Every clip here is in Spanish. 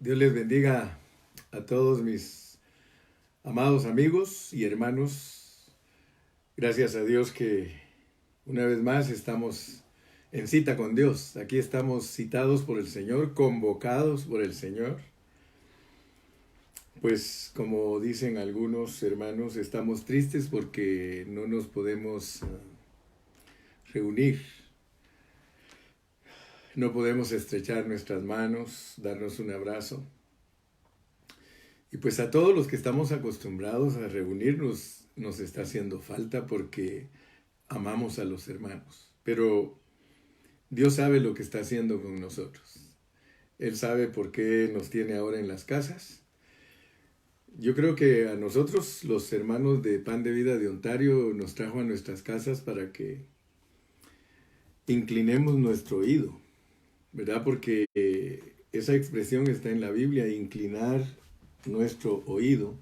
Dios les bendiga a todos mis amados amigos y hermanos. Gracias a Dios que una vez más estamos en cita con Dios. Aquí estamos citados por el Señor, convocados por el Señor. Pues como dicen algunos hermanos, estamos tristes porque no nos podemos reunir. No podemos estrechar nuestras manos, darnos un abrazo. Y pues a todos los que estamos acostumbrados a reunirnos nos está haciendo falta porque amamos a los hermanos. Pero Dios sabe lo que está haciendo con nosotros. Él sabe por qué nos tiene ahora en las casas. Yo creo que a nosotros, los hermanos de Pan de Vida de Ontario, nos trajo a nuestras casas para que inclinemos nuestro oído, ¿verdad? Porque esa expresión está en la Biblia, inclinar nuestro oído,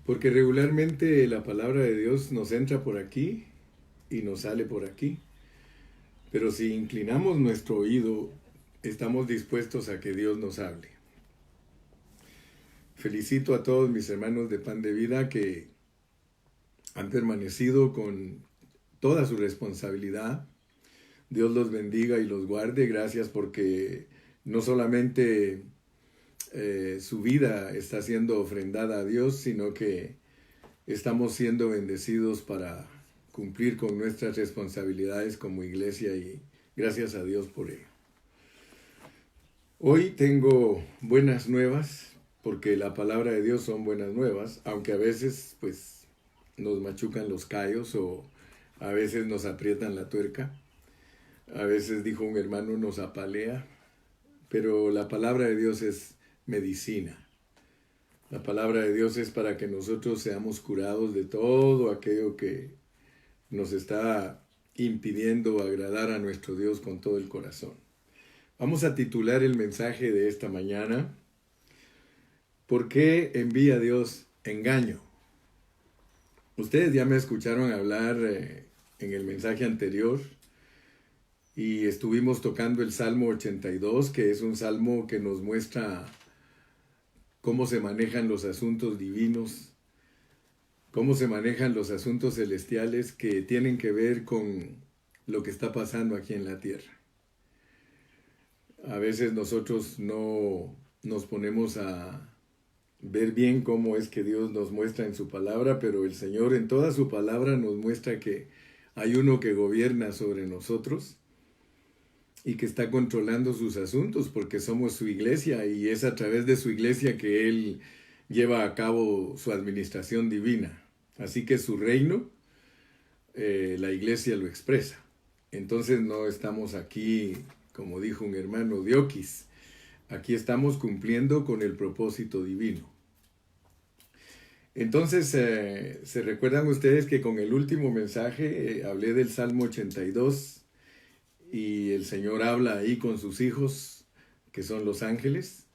porque regularmente la palabra de Dios nos entra por aquí y nos sale por aquí, pero si inclinamos nuestro oído, estamos dispuestos a que Dios nos hable. Felicito a todos mis hermanos de Pan de Vida que han permanecido con toda su responsabilidad. Dios los bendiga y los guarde. Gracias porque no solamente su vida está siendo ofrendada a Dios, sino que estamos siendo bendecidos para cumplir con nuestras responsabilidades como iglesia y gracias a Dios por ello. Hoy tengo buenas nuevas, porque la palabra de Dios son buenas nuevas, aunque a veces pues nos machucan los callos o a veces nos aprietan la tuerca. A veces, dijo un hermano, nos apalea, pero la palabra de Dios es medicina. La palabra de Dios es para que nosotros seamos curados de todo aquello que nos está impidiendo agradar a nuestro Dios con todo el corazón. Vamos a titular el mensaje de esta mañana: ¿por qué envía Dios engaño? Ustedes ya me escucharon hablar en el mensaje anterior y estuvimos tocando el Salmo 82, que es un salmo que nos muestra cómo se manejan los asuntos divinos, cómo se manejan los asuntos celestiales que tienen que ver con lo que está pasando aquí en la tierra. A veces nosotros no nos ponemos a ver bien cómo es que Dios nos muestra en su palabra, pero el Señor en toda su palabra nos muestra que hay uno que gobierna sobre nosotros y que está controlando sus asuntos porque somos su iglesia y es a través de su iglesia que Él lleva a cabo su administración divina. Así que su reino, la iglesia lo expresa. Entonces no estamos aquí, como dijo un hermano, dioquis. Aquí estamos cumpliendo con el propósito divino. Entonces, ¿se recuerdan ustedes que con el último mensaje hablé del Salmo 82? Y el Señor habla ahí con sus hijos, que son los ángeles,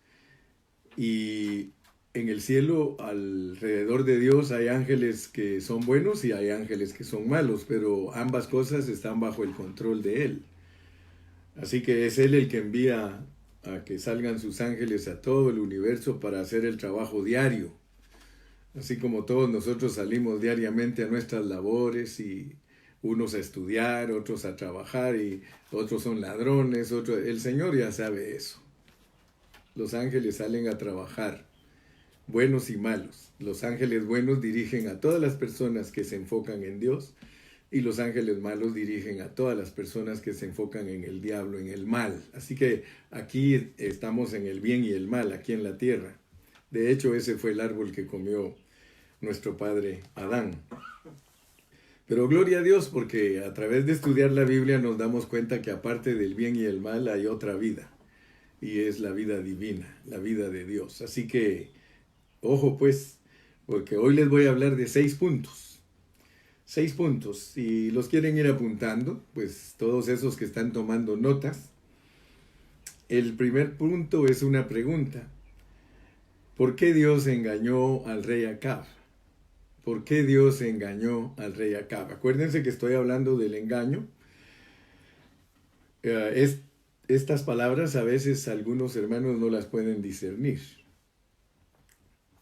y en el cielo alrededor de Dios hay ángeles que son buenos y hay ángeles que son malos, pero ambas cosas están bajo el control de Él. Así que es Él el que envía a que salgan sus ángeles a todo el universo para hacer el trabajo diario. Así como todos nosotros salimos diariamente a nuestras labores y unos a estudiar, otros a trabajar y otros son ladrones, el Señor ya sabe eso. Los ángeles salen a trabajar, buenos y malos. Los ángeles buenos dirigen a todas las personas que se enfocan en Dios y los ángeles malos dirigen a todas las personas que se enfocan en el diablo, en el mal. Así que aquí estamos en el bien y el mal, aquí en la tierra. De hecho, ese fue el árbol que comió nuestro padre Adán. Pero gloria a Dios porque a través de estudiar la Biblia nos damos cuenta que aparte del bien y el mal hay otra vida. Y es la vida divina, la vida de Dios. Así que, ojo pues, porque hoy les voy a hablar de 6 puntos. 6 puntos. Si los quieren ir apuntando, pues todos esos que están tomando notas. El primer punto es una pregunta. ¿Por qué Dios engañó al rey Acab? ¿Por qué Dios engañó al rey Acab? Acuérdense que estoy hablando del engaño. estas palabras a veces algunos hermanos no las pueden discernir.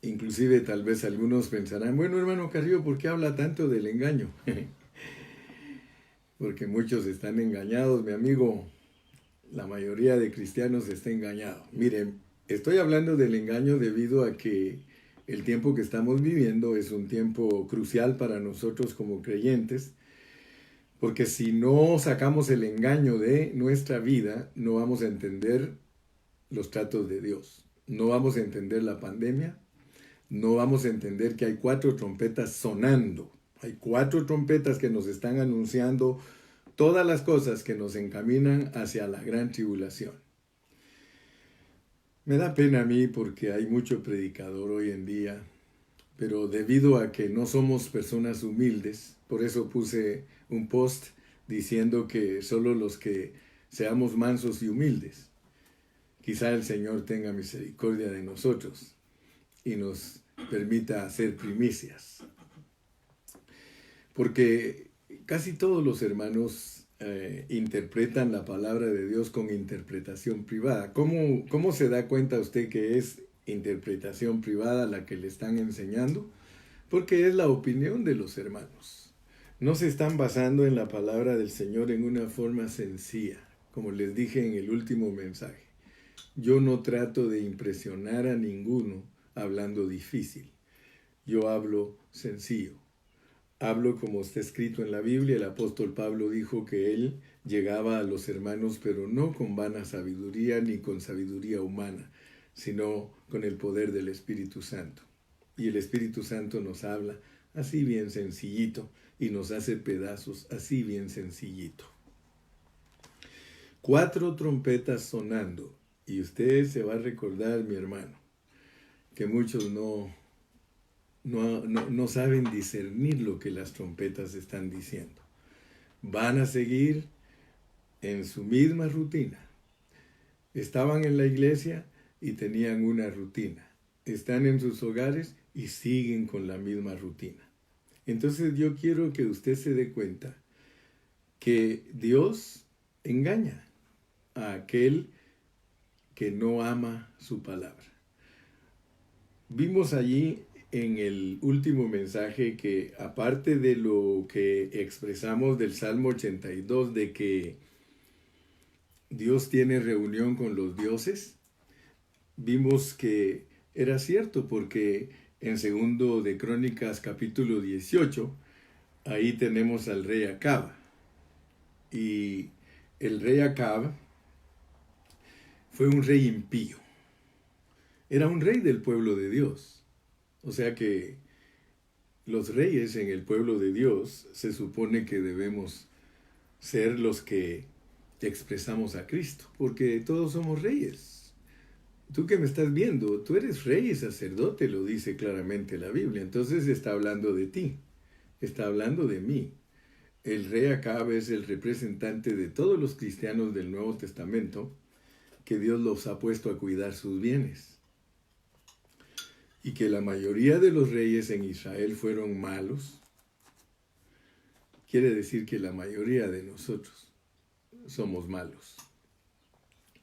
Inclusive tal vez algunos pensarán, bueno, hermano Carrillo, ¿por qué habla tanto del engaño? Porque muchos están engañados, mi amigo. La mayoría de cristianos está engañado. Miren, estoy hablando del engaño debido a que el tiempo que estamos viviendo es un tiempo crucial para nosotros como creyentes, porque si no sacamos el engaño de nuestra vida, no vamos a entender los tratos de Dios. No vamos a entender la pandemia, no vamos a entender que hay 4 trompetas sonando. Hay 4 trompetas que nos están anunciando todas las cosas que nos encaminan hacia la gran tribulación. Me da pena a mí porque hay mucho predicador hoy en día, pero debido a que no somos personas humildes, por eso puse un post diciendo que solo los que seamos mansos y humildes, quizá el Señor tenga misericordia de nosotros y nos permita hacer primicias. Porque casi todos los hermanos interpretan la palabra de Dios con interpretación privada. ¿Cómo se da cuenta usted que es interpretación privada la que le están enseñando? Porque es la opinión de los hermanos. No se están basando en la palabra del Señor en una forma sencilla, como les dije en el último mensaje. Yo no trato de impresionar a ninguno hablando difícil. Yo hablo sencillo. Hablo como está escrito en la Biblia. El apóstol Pablo dijo que él llegaba a los hermanos, pero no con vana sabiduría ni con sabiduría humana, sino con el poder del Espíritu Santo. Y el Espíritu Santo nos habla así bien sencillito y nos hace pedazos así bien sencillito. 4 trompetas sonando. Y usted se va a recordar, mi hermano, que muchos no saben discernir lo que las trompetas están diciendo. Van a seguir en su misma rutina. Estaban en la iglesia y tenían una rutina. Están en sus hogares y siguen con la misma rutina. Entonces yo quiero que usted se dé cuenta que Dios engaña a aquel que no ama su palabra. Vimos allí en el último mensaje que aparte de lo que expresamos del Salmo 82 de que Dios tiene reunión con los dioses, vimos que era cierto porque en 2 de Crónicas capítulo 18, ahí tenemos al rey Acab. Y el rey Acab fue un rey impío. Era un rey del pueblo de Dios. O sea que los reyes en el pueblo de Dios se supone que debemos ser los que expresamos a Cristo, porque todos somos reyes. Tú que me estás viendo, tú eres rey y sacerdote, lo dice claramente la Biblia. Entonces está hablando de ti, está hablando de mí. El rey Acab es el representante de todos los cristianos del Nuevo Testamento, que Dios los ha puesto a cuidar sus bienes. Y que la mayoría de los reyes en Israel fueron malos, quiere decir que la mayoría de nosotros somos malos.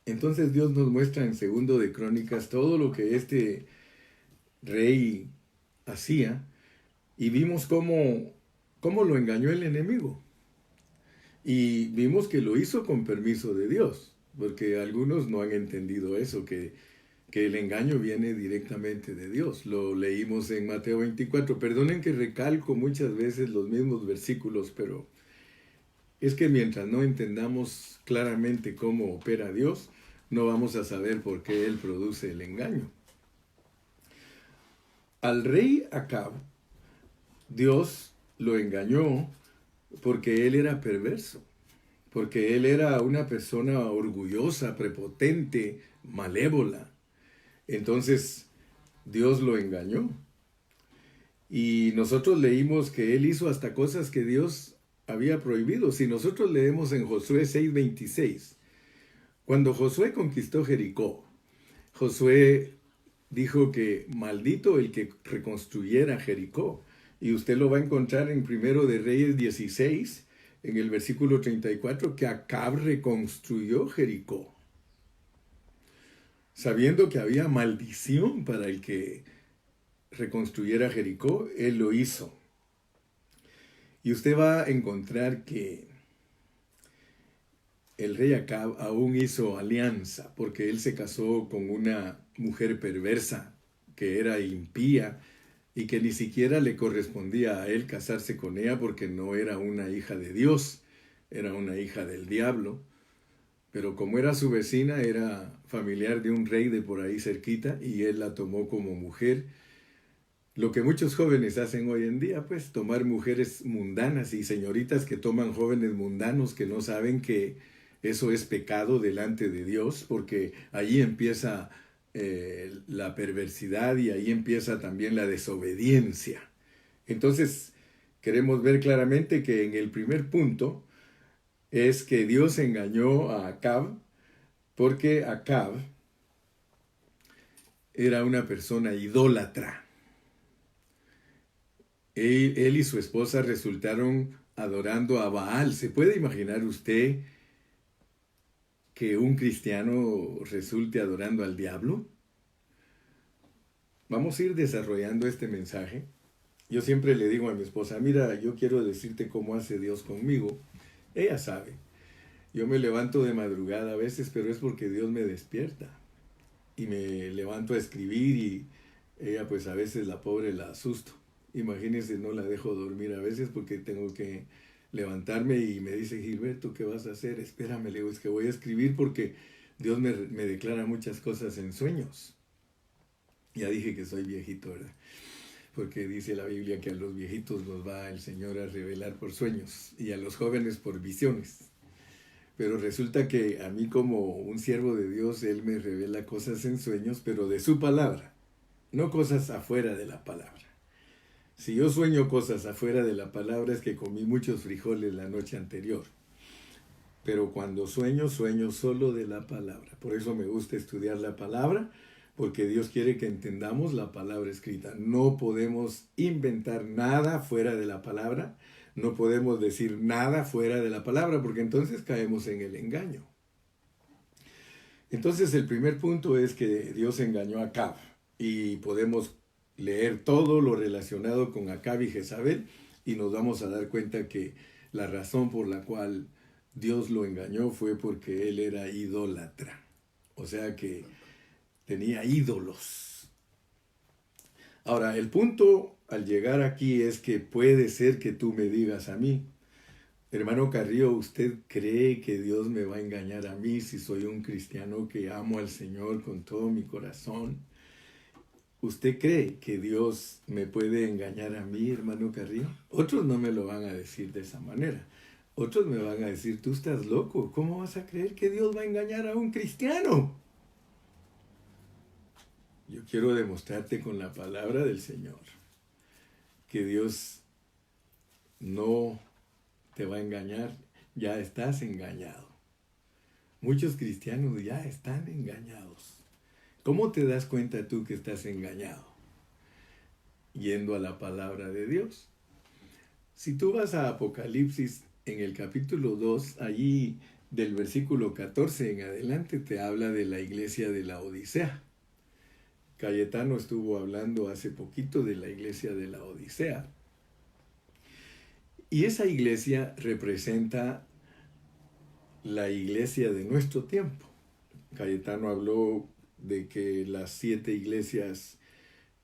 Entonces Dios nos muestra en 2 de Crónicas todo lo que este rey hacía y vimos cómo lo engañó el enemigo. Y vimos que lo hizo con permiso de Dios, porque algunos no han entendido eso, que el engaño viene directamente de Dios. Lo leímos en Mateo 24. Perdonen que recalco muchas veces los mismos versículos, pero es que mientras no entendamos claramente cómo opera Dios, no vamos a saber por qué Él produce el engaño. Al rey Acab, Dios lo engañó porque él era perverso, porque él era una persona orgullosa, prepotente, malévola. Entonces, Dios lo engañó. Y nosotros leímos que él hizo hasta cosas que Dios había prohibido. Si nosotros leemos en Josué 6:26, cuando Josué conquistó Jericó, Josué dijo que maldito el que reconstruyera Jericó. Y usted lo va a encontrar en 1 de Reyes 16, en el versículo 34, que Acab reconstruyó Jericó. sabiendo que había maldición para el que reconstruyera Jericó, él lo hizo. Y usted va a encontrar que el rey Acab aún hizo alianza, porque él se casó con una mujer perversa, que era impía, y que ni siquiera le correspondía a él casarse con ella, porque no era una hija de Dios, era una hija del diablo. Pero como era su vecina, era familiar de un rey de por ahí cerquita, y él la tomó como mujer. Lo que muchos jóvenes hacen hoy en día, pues tomar mujeres mundanas y señoritas que toman jóvenes mundanos que no saben que eso es pecado delante de Dios, porque ahí empieza la perversidad y ahí empieza también la desobediencia. Entonces, queremos ver claramente que en el primer punto es que Dios engañó a Acab, porque Acab era una persona idólatra. Él y su esposa resultaron adorando a Baal. ¿Se puede imaginar usted que un cristiano resulte adorando al diablo? Vamos a ir desarrollando este mensaje. Yo siempre le digo a mi esposa, mira, yo quiero decirte cómo hace Dios conmigo. Ella sabe. Yo me levanto de madrugada a veces, pero es porque Dios me despierta. Y me levanto a escribir y ella pues a veces la pobre la asusto. Imagínense, no la dejo dormir a veces porque tengo que levantarme y me dice, Gilberto, ¿qué vas a hacer? Espérame, le digo, es que voy a escribir porque Dios me declara muchas cosas en sueños. Ya dije que soy viejito, ¿verdad? Porque dice la Biblia que a los viejitos los va el Señor a revelar por sueños y a los jóvenes por visiones. Pero resulta que a mí como un siervo de Dios, Él me revela cosas en sueños, pero de su palabra, no cosas afuera de la palabra. Si yo sueño cosas afuera de la palabra es que comí muchos frijoles la noche anterior. Pero cuando sueño, sueño solo de la palabra. Por eso me gusta estudiar la palabra, porque Dios quiere que entendamos la palabra escrita. No podemos inventar nada fuera de la palabra, no podemos decir nada fuera de la palabra, porque entonces caemos en el engaño. Entonces el primer punto es que Dios engañó a Acab, y podemos leer todo lo relacionado con Acab y Jezabel, y nos vamos a dar cuenta que la razón por la cual Dios lo engañó fue porque él era idólatra. O sea que tenía ídolos. Ahora, el punto al llegar aquí es que puede ser que tú me digas a mí, hermano Carrillo, ¿usted cree que Dios me va a engañar a mí si soy un cristiano que amo al Señor con todo mi corazón? ¿Usted cree que Dios me puede engañar a mí, hermano Carrillo? Otros no me lo van a decir de esa manera. Otros me van a decir, tú estás loco, ¿cómo vas a creer que Dios va a engañar a un cristiano? Yo quiero demostrarte con la palabra del Señor que Dios no te va a engañar, ya estás engañado. Muchos cristianos ya están engañados. ¿Cómo te das cuenta tú que estás engañado? Yendo a la palabra de Dios. Si tú vas a Apocalipsis en el capítulo 2, allí del versículo 14 en adelante te habla de la iglesia de la Odisea. Cayetano estuvo hablando hace poquito de la iglesia de la Odisea. Y esa iglesia representa la iglesia de nuestro tiempo. Cayetano habló de que las 7 iglesias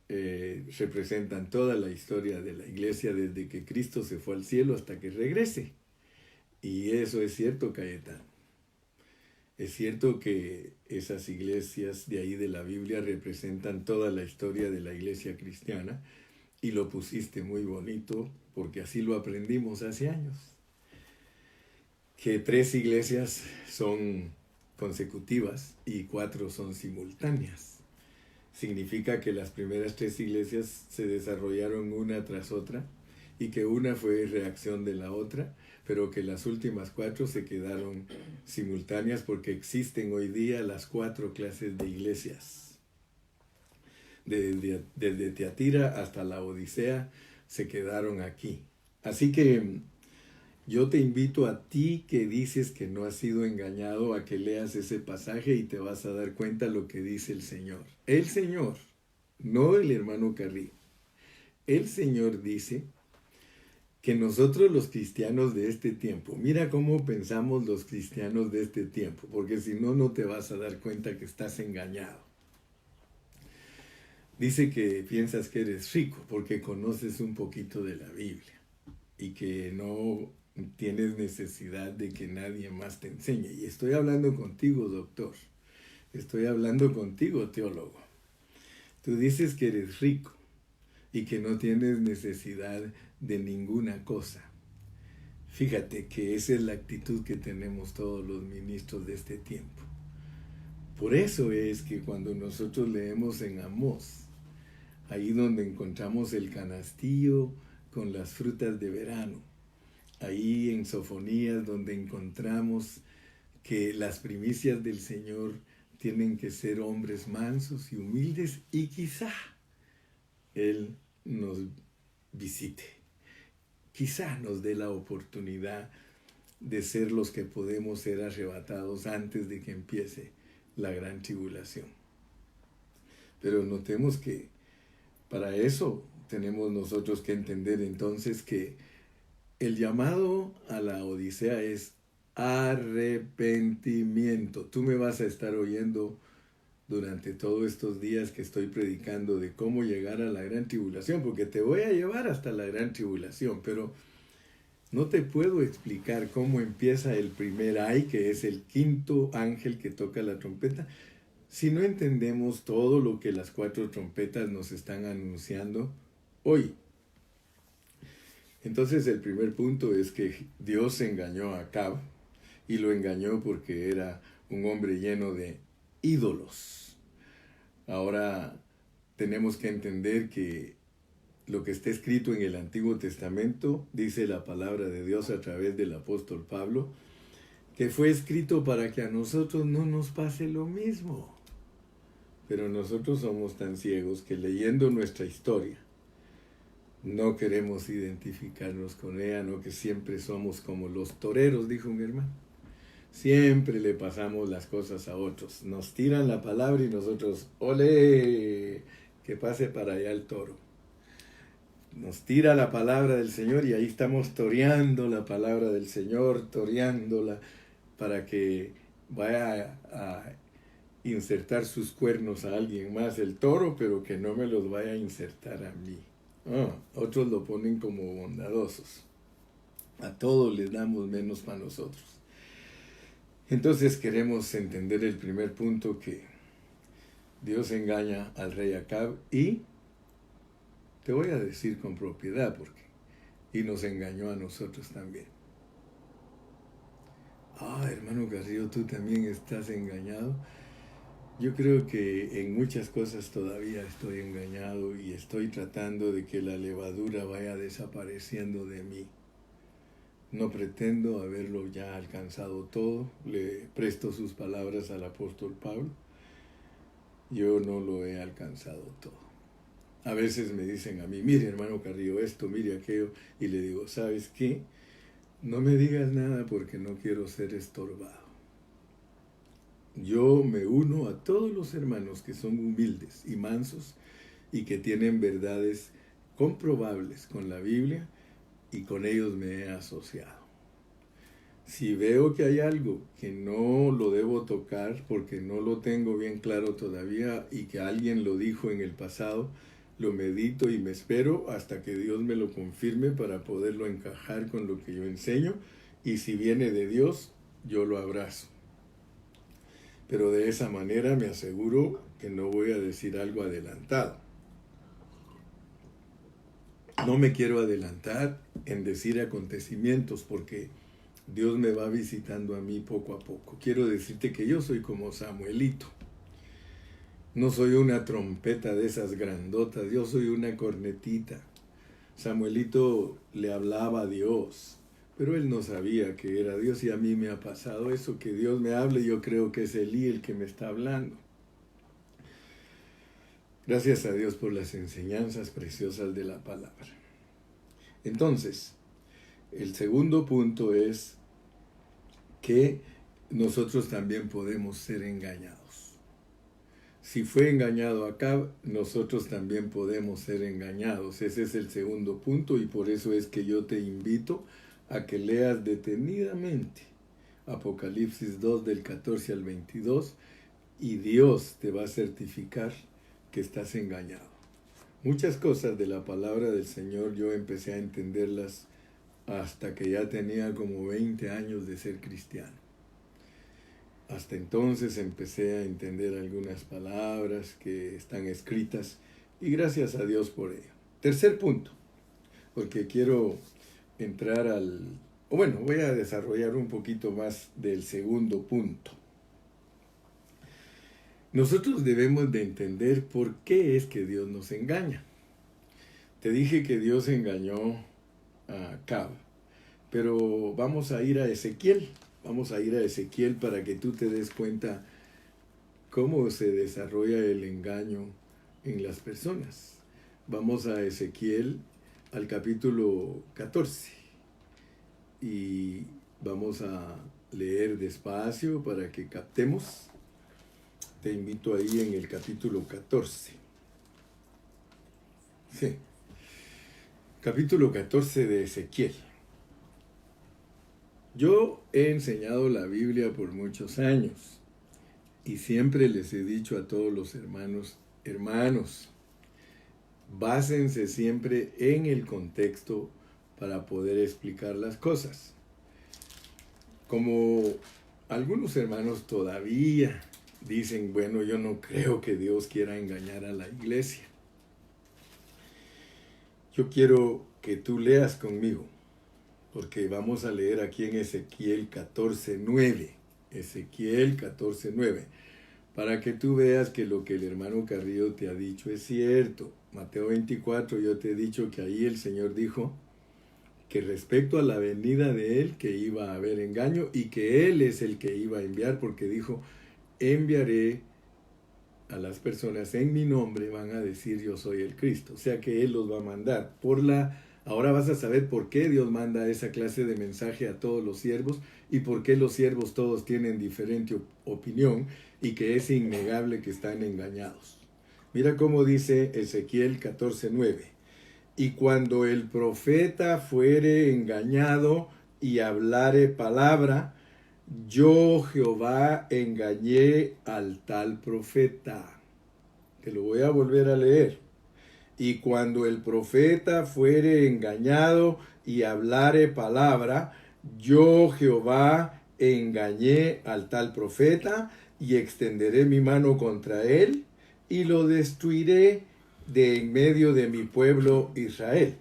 representan toda la historia de la iglesia desde que Cristo se fue al cielo hasta que regrese. Y eso es cierto, Cayetano. Es cierto que esas iglesias de ahí de la Biblia representan toda la historia de la iglesia cristiana, y lo pusiste muy bonito porque así lo aprendimos hace años. Que 3 iglesias son consecutivas y 4 son simultáneas. Significa que las primeras 3 iglesias se desarrollaron una tras otra y que una fue reacción de la otra, pero que las últimas 4 se quedaron simultáneas porque existen hoy día las 4 clases de iglesias. Desde Tiatira hasta la Odisea se quedaron aquí. Así que Yo te invito a ti que dices que no has sido engañado a que leas ese pasaje y te vas a dar cuenta lo que dice el Señor. El Señor, no el hermano Carrillo. El Señor dice que nosotros los cristianos de este tiempo, mira cómo pensamos los cristianos de este tiempo, porque si no, no te vas a dar cuenta que estás engañado. Dice que piensas que eres rico porque conoces un poquito de la Biblia y que no tienes necesidad de que nadie más te enseñe. Y estoy hablando contigo, doctor. Estoy hablando contigo, teólogo. Tú dices que eres rico y que no tienes necesidad de ninguna cosa. Fíjate que esa es la actitud que tenemos todos los ministros de este tiempo. Por eso es que cuando nosotros leemos en Amós, ahí donde encontramos el canastillo con las frutas de verano, ahí en Sofonías donde encontramos que las primicias del Señor tienen que ser hombres mansos y humildes y quizá Él nos visite. Quizá nos dé la oportunidad de ser los que podemos ser arrebatados antes de que empiece la gran tribulación. Pero notemos que para eso tenemos nosotros que entender entonces que el llamado a la Odisea es arrepentimiento. Tú me vas a estar oyendo durante todos estos días que estoy predicando de cómo llegar a la gran tribulación, porque te voy a llevar hasta la gran tribulación, pero no te puedo explicar cómo empieza el primer ay, que es el quinto ángel que toca la trompeta, si no entendemos todo lo que las 4 trompetas nos están anunciando hoy. Entonces el primer punto es que Dios engañó a Acab, y lo engañó porque era un hombre lleno de ídolos. Ahora tenemos que entender que lo que está escrito en el Antiguo Testamento, dice la palabra de Dios a través del apóstol Pablo, que fue escrito para que a nosotros no nos pase lo mismo. Pero nosotros somos tan ciegos que leyendo nuestra historia, no queremos identificarnos con ella, no, que siempre somos como los toreros, dijo un hermano. Siempre le pasamos las cosas a otros. Nos tiran la palabra y nosotros, ¡ole! Que pase para allá el toro. Nos tira la palabra del Señor y ahí estamos toreando la palabra del Señor, toreándola para que vaya a insertar sus cuernos a alguien más el toro, pero que no me los vaya a insertar a mí. Otros lo ponen como bondadosos. A todos les damos menos para nosotros. Entonces queremos entender el primer punto, que Dios engaña al rey Acab y te voy a decir con propiedad porque y nos engañó a nosotros también. Hermano Carrillo, tú también estás engañado. Yo creo que en muchas cosas todavía estoy engañado y estoy tratando de que la levadura vaya desapareciendo de mí. No pretendo haberlo ya alcanzado todo. Le presto sus palabras al apóstol Pablo. Yo no lo he alcanzado todo. A veces me dicen a mí, mire hermano Carrillo esto, mire aquello, y le digo, ¿sabes qué? No me digas nada porque no quiero ser estorbado. Yo me uno a todos los hermanos que son humildes y mansos y que tienen verdades comprobables con la Biblia, y con ellos me he asociado. Si veo que hay algo que no lo debo tocar porque no lo tengo bien claro todavía y que alguien lo dijo en el pasado, lo medito y me espero hasta que Dios me lo confirme para poderlo encajar con lo que yo enseño, y si viene de Dios, yo lo abrazo. Pero de esa manera me aseguro que no voy a decir algo adelantado. No me quiero adelantar en decir acontecimientos porque Dios me va visitando a mí poco a poco. Quiero decirte que yo soy como Samuelito. No soy una trompeta de esas grandotas, yo soy una cornetita. Samuelito le hablaba a Dios, pero él no sabía que era Dios, y a mí me ha pasado eso, que Dios me hable y yo creo que es Elí el que me está hablando. Gracias a Dios por las enseñanzas preciosas de la palabra. Entonces, El segundo punto es que nosotros también podemos ser engañados. Si fue engañado Acab, nosotros también podemos ser engañados. Ese es el segundo punto y por eso es que yo te invito a que leas detenidamente Apocalipsis 2 del 14 al 22 y Dios te va a certificar que estás engañado. Muchas cosas de la palabra del Señor yo empecé a entenderlas hasta que ya tenía como 20 años de ser cristiano. Hasta entonces empecé a entender algunas palabras que están escritas y gracias a Dios por ello. Tercer punto, porque quiero entrar voy a desarrollar un poquito más del segundo punto. Nosotros debemos de entender por qué es que Dios nos engaña. Te dije que Dios engañó a Acab, pero vamos a ir a Ezequiel. Vamos a ir a Ezequiel para que tú te des cuenta cómo se desarrolla el engaño en las personas. Vamos a Ezequiel al capítulo 14 y vamos a leer despacio para que captemos. Te invito ahí en el capítulo 14. Sí. Capítulo 14 de Ezequiel. Yo he enseñado la Biblia por muchos años y siempre les he dicho a todos los hermanos, básense siempre en el contexto para poder explicar las cosas. Como algunos hermanos todavía dicen, bueno, yo no creo que Dios quiera engañar a la iglesia. Yo quiero que tú leas conmigo, porque vamos a leer aquí en Ezequiel 14:9. Ezequiel 14:9. Para que tú veas que lo que el hermano Carrillo te ha dicho es cierto. Mateo 24, yo te he dicho que ahí el Señor dijo que respecto a la venida de Él, que iba a haber engaño y que Él es el que iba a enviar, porque dijo, enviaré a las personas en mi nombre, van a decir yo soy el Cristo. O sea que Él los va a mandar. Ahora vas a saber por qué Dios manda esa clase de mensaje a todos los siervos y por qué los siervos todos tienen diferente opinión y que es innegable que están engañados. Mira cómo dice Ezequiel 14:9. Y cuando el profeta fuere engañado y hablare palabra, yo Jehová engañé al tal profeta. Te lo voy a volver a leer. Y cuando el profeta fuere engañado y hablare palabra, yo Jehová engañé al tal profeta y extenderé mi mano contra él y lo destruiré de en medio de mi pueblo Israel.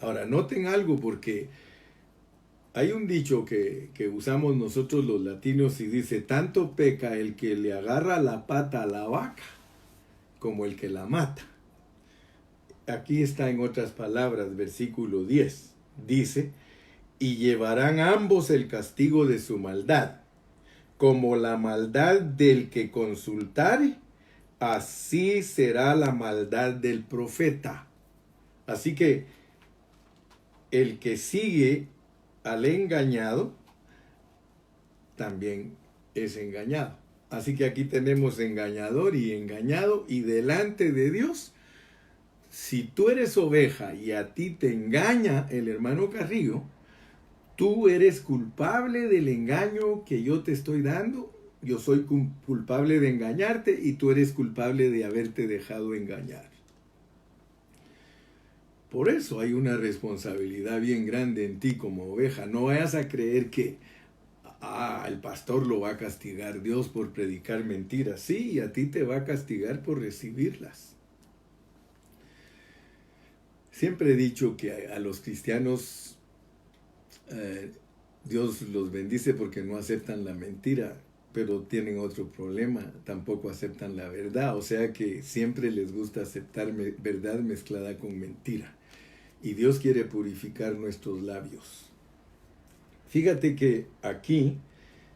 Ahora, noten algo porque hay un dicho que usamos nosotros los latinos y dice, tanto peca el que le agarra la pata a la vaca como el que la mata. Aquí está en otras palabras, versículo 10. Dice, y llevarán ambos el castigo de su maldad, como la maldad del que consultare, así será la maldad del profeta. Así que el que sigue al engañado, también es engañado. Así que aquí tenemos engañador y engañado, y delante de Dios, si tú eres oveja y a ti te engaña el hermano Carrillo, tú eres culpable del engaño que yo te estoy dando. Yo soy culpable de engañarte y tú eres culpable de haberte dejado engañar. Por eso hay una responsabilidad bien grande en ti como oveja. No vayas a creer que el pastor lo va a castigar Dios por predicar mentiras. Sí, y a ti te va a castigar por recibirlas. Siempre he dicho que a los cristianos Dios los bendice porque no aceptan la mentira, pero tienen otro problema, tampoco aceptan la verdad. O sea que siempre les gusta aceptar verdad mezclada con mentira. Y Dios quiere purificar nuestros labios. Fíjate que aquí,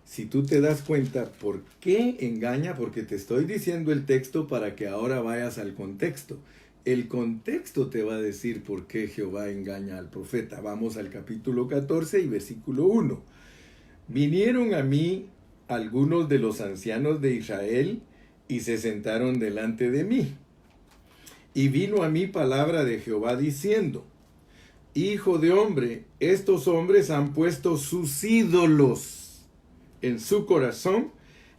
si tú te das cuenta por qué engaña, porque te estoy diciendo el texto para que ahora vayas al contexto. El contexto te va a decir por qué Jehová engaña al profeta. Vamos al capítulo 14 y versículo 1. Vinieron a mí algunos de los ancianos de Israel y se sentaron delante de mí. Y vino a mí palabra de Jehová diciendo: Hijo de hombre, estos hombres han puesto sus ídolos en su corazón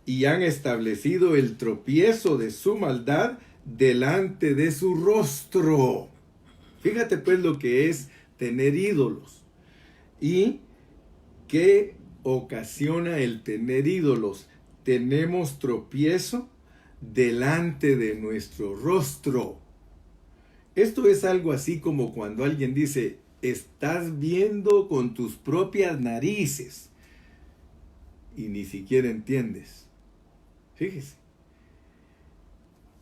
y han establecido el tropiezo de su maldad delante de su rostro. Fíjate pues lo que es tener ídolos y qué ocasiona el tener ídolos. Tenemos tropiezo delante de nuestro rostro. Esto es algo así como cuando alguien dice: estás viendo con tus propias narices y ni siquiera entiendes. Fíjese.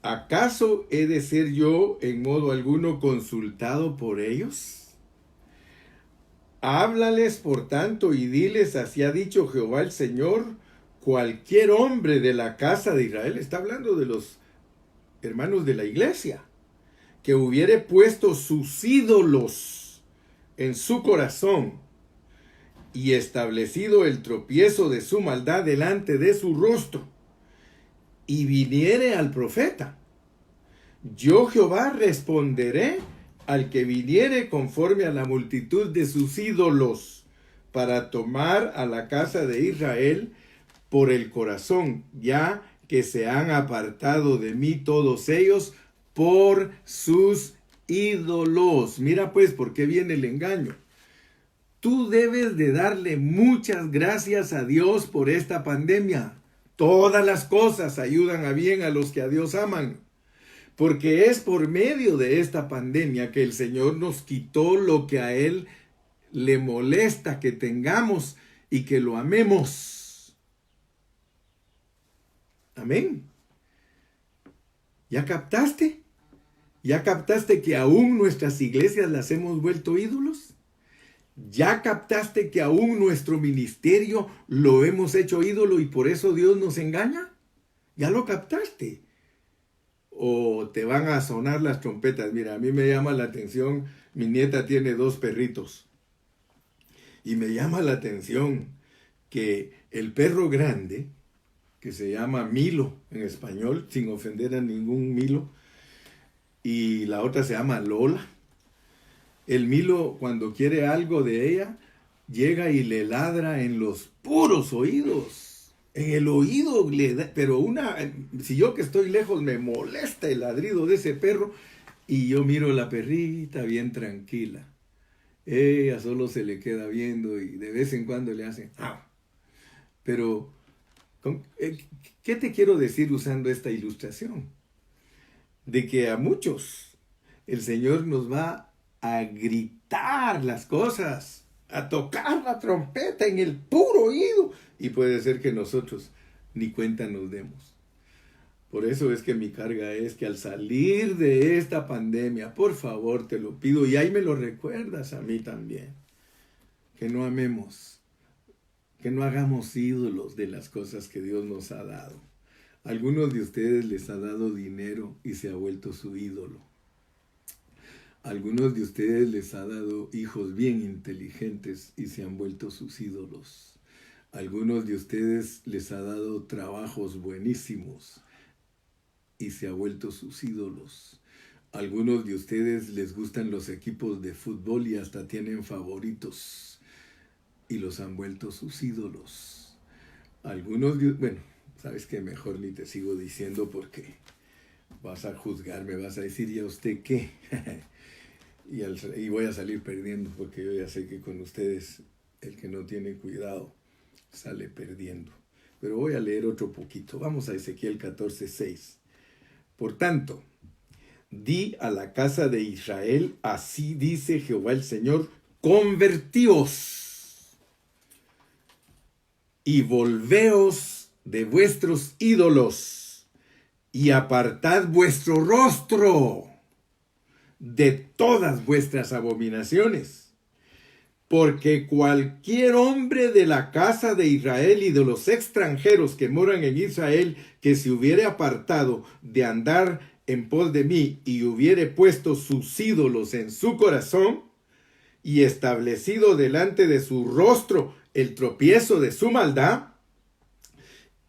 ¿Acaso he de ser yo en modo alguno consultado por ellos? Háblales por tanto y diles: así ha dicho Jehová el Señor, cualquier hombre de la casa de Israel, está hablando de los hermanos de la iglesia, que hubiere puesto sus ídolos en su corazón y establecido el tropiezo de su maldad delante de su rostro, y viniere al profeta, yo Jehová responderé al que viniere conforme a la multitud de sus ídolos, para tomar a la casa de Israel por el corazón, ya que se han apartado de mí todos ellos por sus ídolos. Mira pues por qué viene el engaño. Tú debes de darle muchas gracias a Dios por esta pandemia. Todas las cosas ayudan a bien a los que a Dios aman. Porque es por medio de esta pandemia que el Señor nos quitó lo que a Él le molesta que tengamos y que lo amemos. Amén. ¿Ya captaste? ¿Ya captaste que aún nuestras iglesias las hemos vuelto ídolos? ¿Ya captaste que aún nuestro ministerio lo hemos hecho ídolo y por eso Dios nos engaña? ¿Ya lo captaste? ¿O te van a sonar las trompetas? Mira, a mí me llama la atención, mi nieta tiene 2 perritos. Y me llama la atención que el perro grande, que se llama Milo en español, sin ofender a ningún Milo, y la otra se llama Lola. El Milo, cuando quiere algo de ella, llega y le ladra en los puros oídos. En el oído le da, pero si yo que estoy lejos me molesta el ladrido de ese perro, y yo miro a la perrita bien tranquila. Ella solo se le queda viendo y de vez en cuando le hace ¡ah! Pero, ¿qué te quiero decir usando esta ilustración? De que a muchos el Señor nos va a gritar las cosas, a tocar la trompeta en el puro oído, y puede ser que nosotros ni cuenta nos demos. Por eso es que mi carga es que al salir de esta pandemia, por favor te lo pido, y ahí me lo recuerdas a mí también, que no amemos, que no hagamos ídolos de las cosas que Dios nos ha dado. Algunos de ustedes les ha dado dinero y se ha vuelto su ídolo. Algunos de ustedes les ha dado hijos bien inteligentes y se han vuelto sus ídolos. Algunos de ustedes les ha dado trabajos buenísimos y se ha vuelto sus ídolos. Algunos de ustedes les gustan los equipos de fútbol y hasta tienen favoritos y los han vuelto sus ídolos. Algunos bueno, sabes que mejor ni te sigo diciendo porque vas a juzgarme, vas a decir: ¿y a usted qué? y voy a salir perdiendo, porque yo ya sé que con ustedes el que no tiene cuidado sale perdiendo. Pero voy a leer otro poquito. Vamos a Ezequiel 14:6. Por tanto, di a la casa de Israel: así dice Jehová el Señor, convertíos y volveos de vuestros ídolos y apartad vuestro rostro de todas vuestras abominaciones. Porque cualquier hombre de la casa de Israel y de los extranjeros que moran en Israel, que se hubiere apartado de andar en pos de mí y hubiere puesto sus ídolos en su corazón y establecido delante de su rostro el tropiezo de su maldad,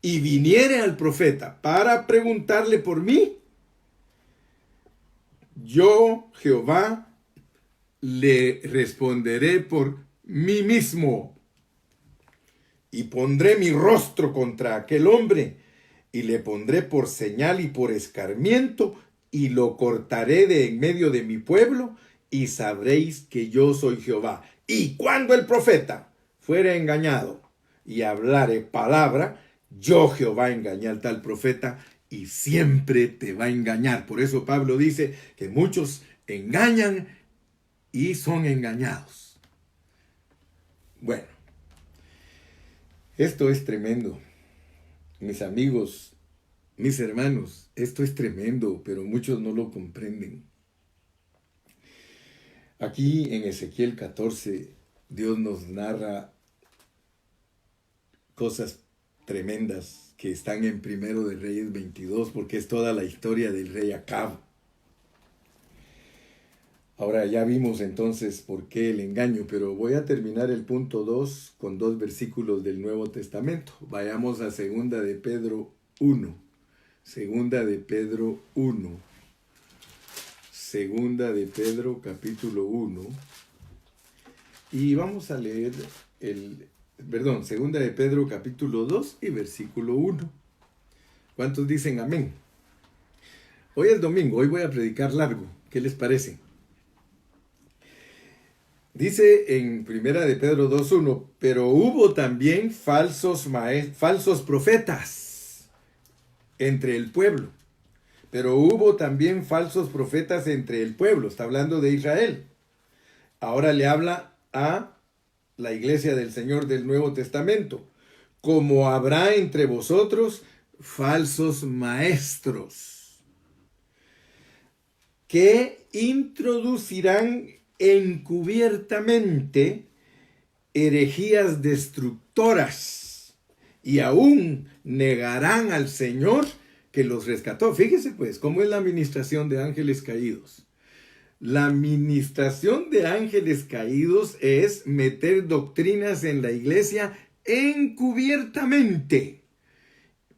y viniere al profeta para preguntarle por mí, yo, Jehová, le responderé por mí mismo, y pondré mi rostro contra aquel hombre, y le pondré por señal y por escarmiento, y lo cortaré de en medio de mi pueblo, y sabréis que yo soy Jehová. Y cuando el profeta fuere engañado y hablare palabra, yo Jehová engañé al tal profeta, y siempre te va a engañar. Por eso Pablo dice que muchos engañan y son engañados. Bueno, esto es tremendo. Mis amigos, mis hermanos, esto es tremendo, pero muchos no lo comprenden. Aquí en Ezequiel 14, Dios nos narra cosas tremendas que están en Primero de Reyes 22, porque es toda la historia del rey Acab. Ahora ya vimos entonces por qué el engaño, pero voy a terminar el punto 2 con 2 versículos del Nuevo Testamento. Vayamos a Segunda de Pedro 1. Segunda de Pedro 1. Segunda de Pedro capítulo 1. Y vamos a leer Segunda de Pedro capítulo 2 y versículo 1. ¿Cuántos dicen amén? Hoy es domingo, hoy voy a predicar largo. ¿Qué les parece? Dice en Primera de Pedro 2:1, pero hubo también falsos profetas entre el pueblo. Pero hubo también falsos profetas entre el pueblo. Está hablando de Israel. Ahora le habla a la iglesia del Señor del Nuevo Testamento. Como habrá entre vosotros falsos maestros, que introducirán encubiertamente herejías destructoras y aún negarán al Señor que los rescató. Fíjese pues cómo es la administración de ángeles caídos. La administración de ángeles caídos es meter doctrinas en la iglesia encubiertamente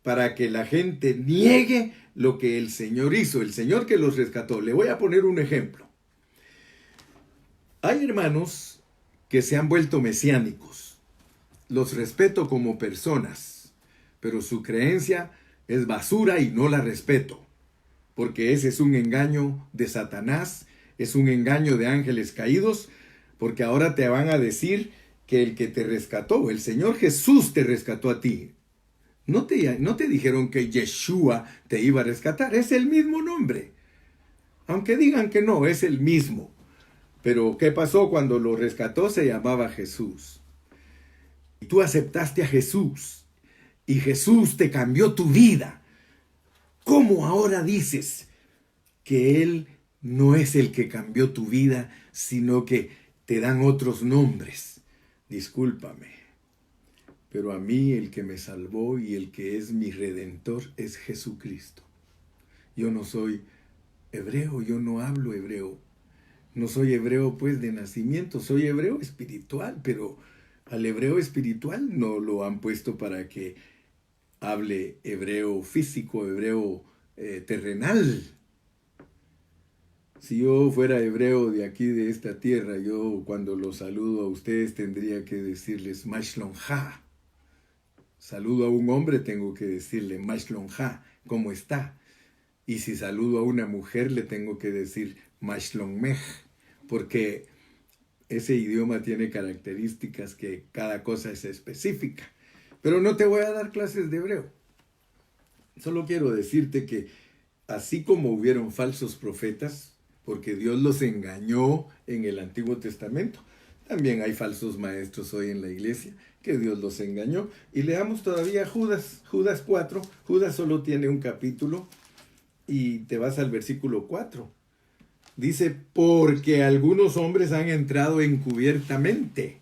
para que la gente niegue lo que el Señor hizo, el Señor que los rescató. Le voy a poner un ejemplo. Hay hermanos que se han vuelto mesiánicos. Los respeto como personas, pero su creencia es basura y no la respeto, porque ese es un engaño de Satanás, es un engaño de ángeles caídos, porque ahora te van a decir que el que te rescató, el Señor Jesús te rescató a ti. No te dijeron que Yeshua te iba a rescatar, es el mismo nombre. Aunque digan que no, es el mismo. Pero ¿qué pasó cuando lo rescató? Se llamaba Jesús. Y tú aceptaste a Jesús. Y Jesús te cambió tu vida. ¿Cómo ahora dices que Él no es el que cambió tu vida, sino que te dan otros nombres? Discúlpame, pero a mí el que me salvó y el que es mi redentor es Jesucristo. Yo no soy hebreo, yo no hablo hebreo. No soy hebreo pues de nacimiento, soy hebreo espiritual, pero al hebreo espiritual no lo han puesto para que hable hebreo físico, hebreo terrenal. Si yo fuera hebreo de aquí, de esta tierra, yo cuando los saludo a ustedes tendría que decirles Mashlonja. Saludo a un hombre, tengo que decirle Mashlonja, ¿cómo está? Y si saludo a una mujer, le tengo que decir Mashlonmej, porque ese idioma tiene características que cada cosa es específica. Pero no te voy a dar clases de hebreo. Solo quiero decirte que así como hubieron falsos profetas, porque Dios los engañó en el Antiguo Testamento, también hay falsos maestros hoy en la iglesia que Dios los engañó. Y leamos todavía Judas 4. Judas solo tiene un capítulo y te vas al versículo 4. Dice, porque algunos hombres han entrado encubiertamente,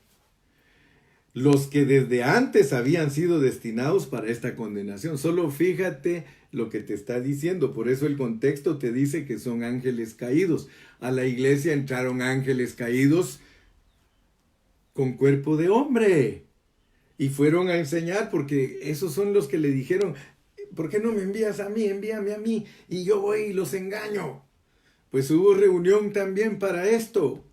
los que desde antes habían sido destinados para esta condenación. Solo fíjate lo que te está diciendo. Por eso el contexto te dice que son ángeles caídos. A la iglesia entraron ángeles caídos con cuerpo de hombre y fueron a enseñar, porque esos son los que le dijeron, ¿por qué no me envías a mí? Envíame a mí y yo voy y los engaño. Pues hubo reunión también para esto.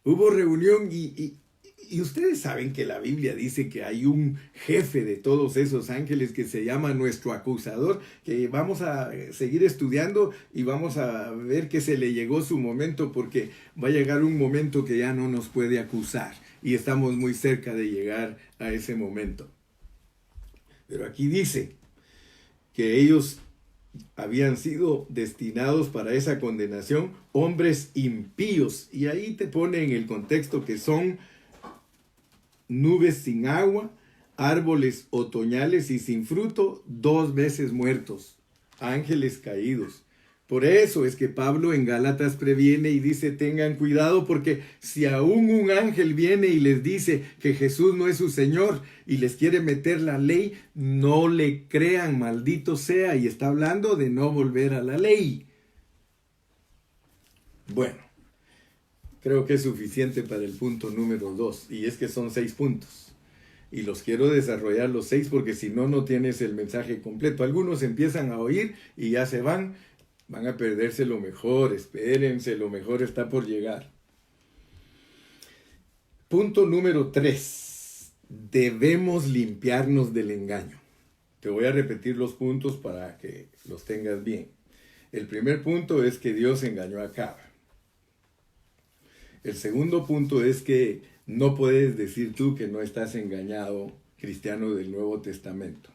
Hubo reunión y ustedes saben que la Biblia dice que hay un jefe de todos esos ángeles que se llama nuestro acusador, que vamos a seguir estudiando y vamos a ver que se le llegó su momento, porque va a llegar un momento que ya no nos puede acusar y estamos muy cerca de llegar a ese momento. Pero aquí dice que ellos habían sido destinados para esa condenación, hombres impíos, y ahí te pone en el contexto que son nubes sin agua, árboles otoñales y sin fruto, 2 veces muertos, ángeles caídos. Por eso es que Pablo en Gálatas previene y dice, tengan cuidado, porque si aún un ángel viene y les dice que Jesús no es su Señor y les quiere meter la ley, no le crean, maldito sea. Y está hablando de no volver a la ley. Bueno, creo que es suficiente para el punto número 2, y es que son 6 puntos. Y los quiero desarrollar los 6 porque si no, no tienes el mensaje completo. Algunos empiezan a oír y ya se van a perderse lo mejor, espérense, lo mejor está por llegar. Punto número 3, debemos limpiarnos del engaño. Te voy a repetir los puntos para que los tengas bien. El primer punto es que Dios engañó a Acab. El segundo punto es que no puedes decir tú que no estás engañado, cristiano del Nuevo Testamento.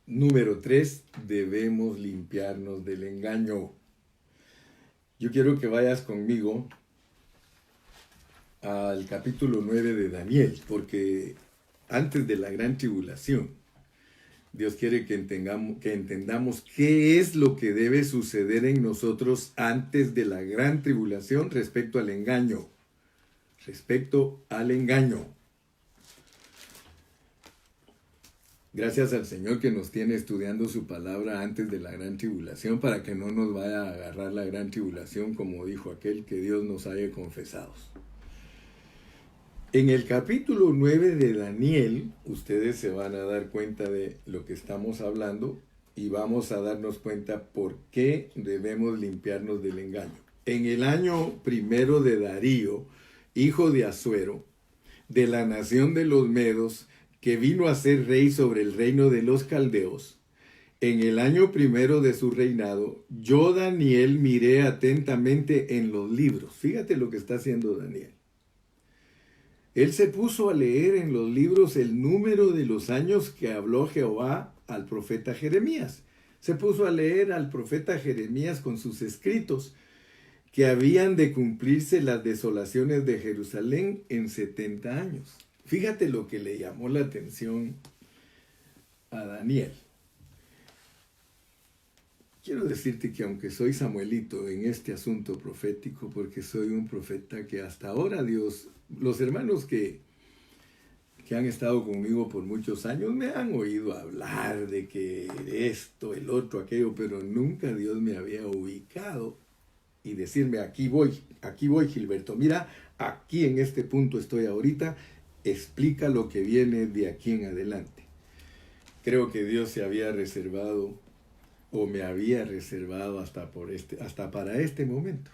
Número 3, debemos limpiarnos del engaño. Yo quiero que vayas conmigo al capítulo 9 de Daniel, porque antes de la gran tribulación, Dios quiere que entendamos qué es lo que debe suceder en nosotros antes de la gran tribulación respecto al engaño. Respecto al engaño. Gracias al Señor que nos tiene estudiando su palabra antes de la gran tribulación, para que no nos vaya a agarrar la gran tribulación, como dijo aquel, que Dios nos haya confesados. En el capítulo 9 de Daniel, ustedes se van a dar cuenta de lo que estamos hablando y vamos a darnos cuenta por qué debemos limpiarnos del engaño. En el año 1 de Darío, hijo de Asuero, de la nación de los Medos, que vino a ser rey sobre el reino de los caldeos, en el año 1 de su reinado, yo, Daniel, miré atentamente en los libros. Fíjate lo que está haciendo Daniel. Él se puso a leer en los libros el número de los años que habló Jehová al profeta Jeremías. Se puso a leer al profeta Jeremías con sus escritos, que habían de cumplirse las desolaciones de Jerusalén en 70 años. Fíjate lo que le llamó la atención a Daniel. Quiero decirte que aunque soy Samuelito en este asunto profético, porque soy un profeta que hasta ahora Dios, los hermanos que han estado conmigo por muchos años me han oído hablar de que esto, el otro, aquello, pero nunca Dios me había ubicado y decirme, aquí voy, Gilberto, mira, aquí en este punto estoy ahorita, explica lo que viene de aquí en adelante. Creo que Dios se había reservado, o me había reservado hasta para este momento.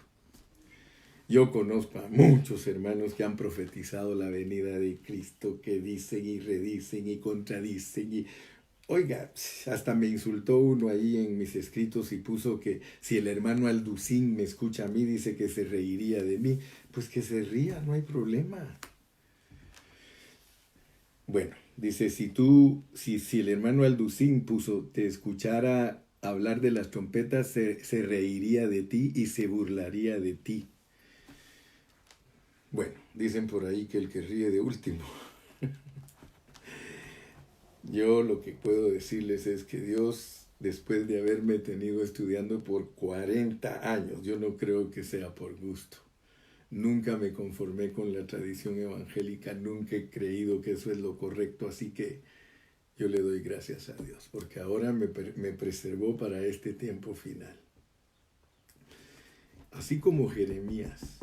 Yo conozco a muchos hermanos que han profetizado la venida de Cristo, que dicen y redicen y contradicen y... Oiga, hasta me insultó uno ahí en mis escritos y puso que si el hermano Alducín me escucha a mí, dice que se reiría de mí. Pues que se ría, no hay problema. Bueno, dice, si el hermano Alducín puso, te escuchara hablar de las trompetas, se reiría de ti y se burlaría de ti. Bueno, dicen por ahí que el que ríe de último. Yo lo que puedo decirles es que Dios, después de haberme tenido estudiando por 40 años, yo no creo que sea por gusto. Nunca me conformé con la tradición evangélica, nunca he creído que eso es lo correcto, así que Yo le doy gracias a Dios, porque ahora me preservó para este tiempo final. Así como Jeremías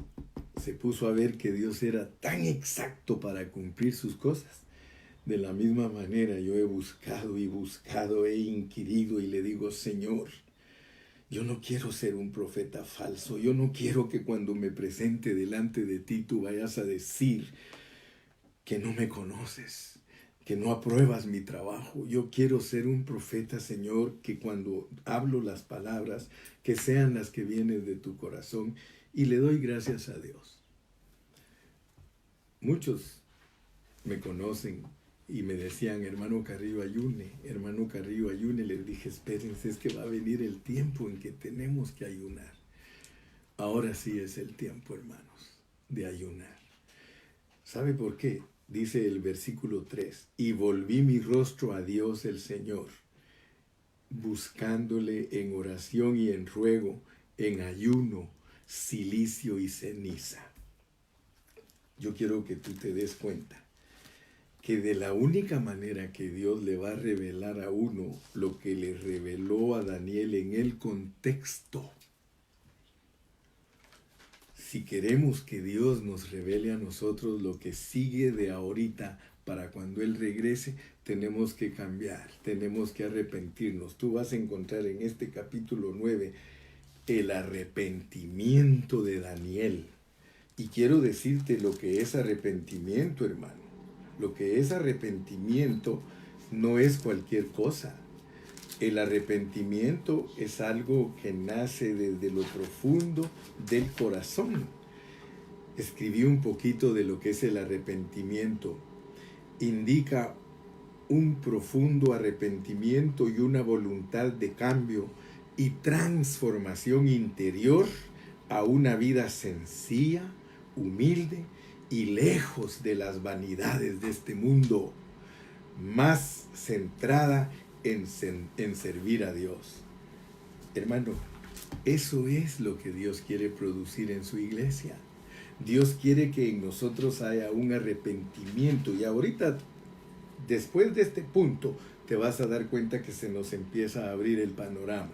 se puso a ver que Dios era tan exacto para cumplir sus cosas, de la misma manera yo he buscado y buscado, he inquirido y le digo, Señor, yo no quiero ser un profeta falso, yo no quiero que cuando me presente delante de ti tú vayas a decir que no me conoces, que no apruebas mi trabajo. Yo quiero ser un profeta, Señor, que cuando hablo las palabras, que sean las que vienen de tu corazón, y le doy gracias a Dios. Muchos me conocen y me decían, hermano Carrillo, ayune, hermano Carrillo, ayune. Les dije, espérense, es que va a venir el tiempo en que tenemos que ayunar. Ahora sí es el tiempo, hermanos, de ayunar. ¿Sabe por qué? Dice el versículo 3, y volví mi rostro a Dios el Señor, buscándole en oración y en ruego, en ayuno, cilicio y ceniza. Yo quiero que tú te des cuenta que de la única manera que Dios le va a revelar a uno lo que le reveló a Daniel en el contexto. Si queremos que Dios nos revele a nosotros lo que sigue de ahorita para cuando Él regrese, tenemos que cambiar, tenemos que arrepentirnos. Tú vas a encontrar en este capítulo 9 el arrepentimiento de Daniel. Y quiero decirte lo que es arrepentimiento, hermano. Lo que es arrepentimiento no es cualquier cosa. El arrepentimiento es algo que nace desde lo profundo del corazón. Escribí un poquito de lo que es el arrepentimiento. Indica un profundo arrepentimiento y una voluntad de cambio y transformación interior a una vida sencilla, humilde y lejos de las vanidades de este mundo, más centrada en servir a Dios. Hermano, eso es lo que Dios quiere producir en su iglesia. Dios quiere que en nosotros haya un arrepentimiento. Y ahorita, después de este punto, te vas a dar cuenta que se nos empieza a abrir el panorama.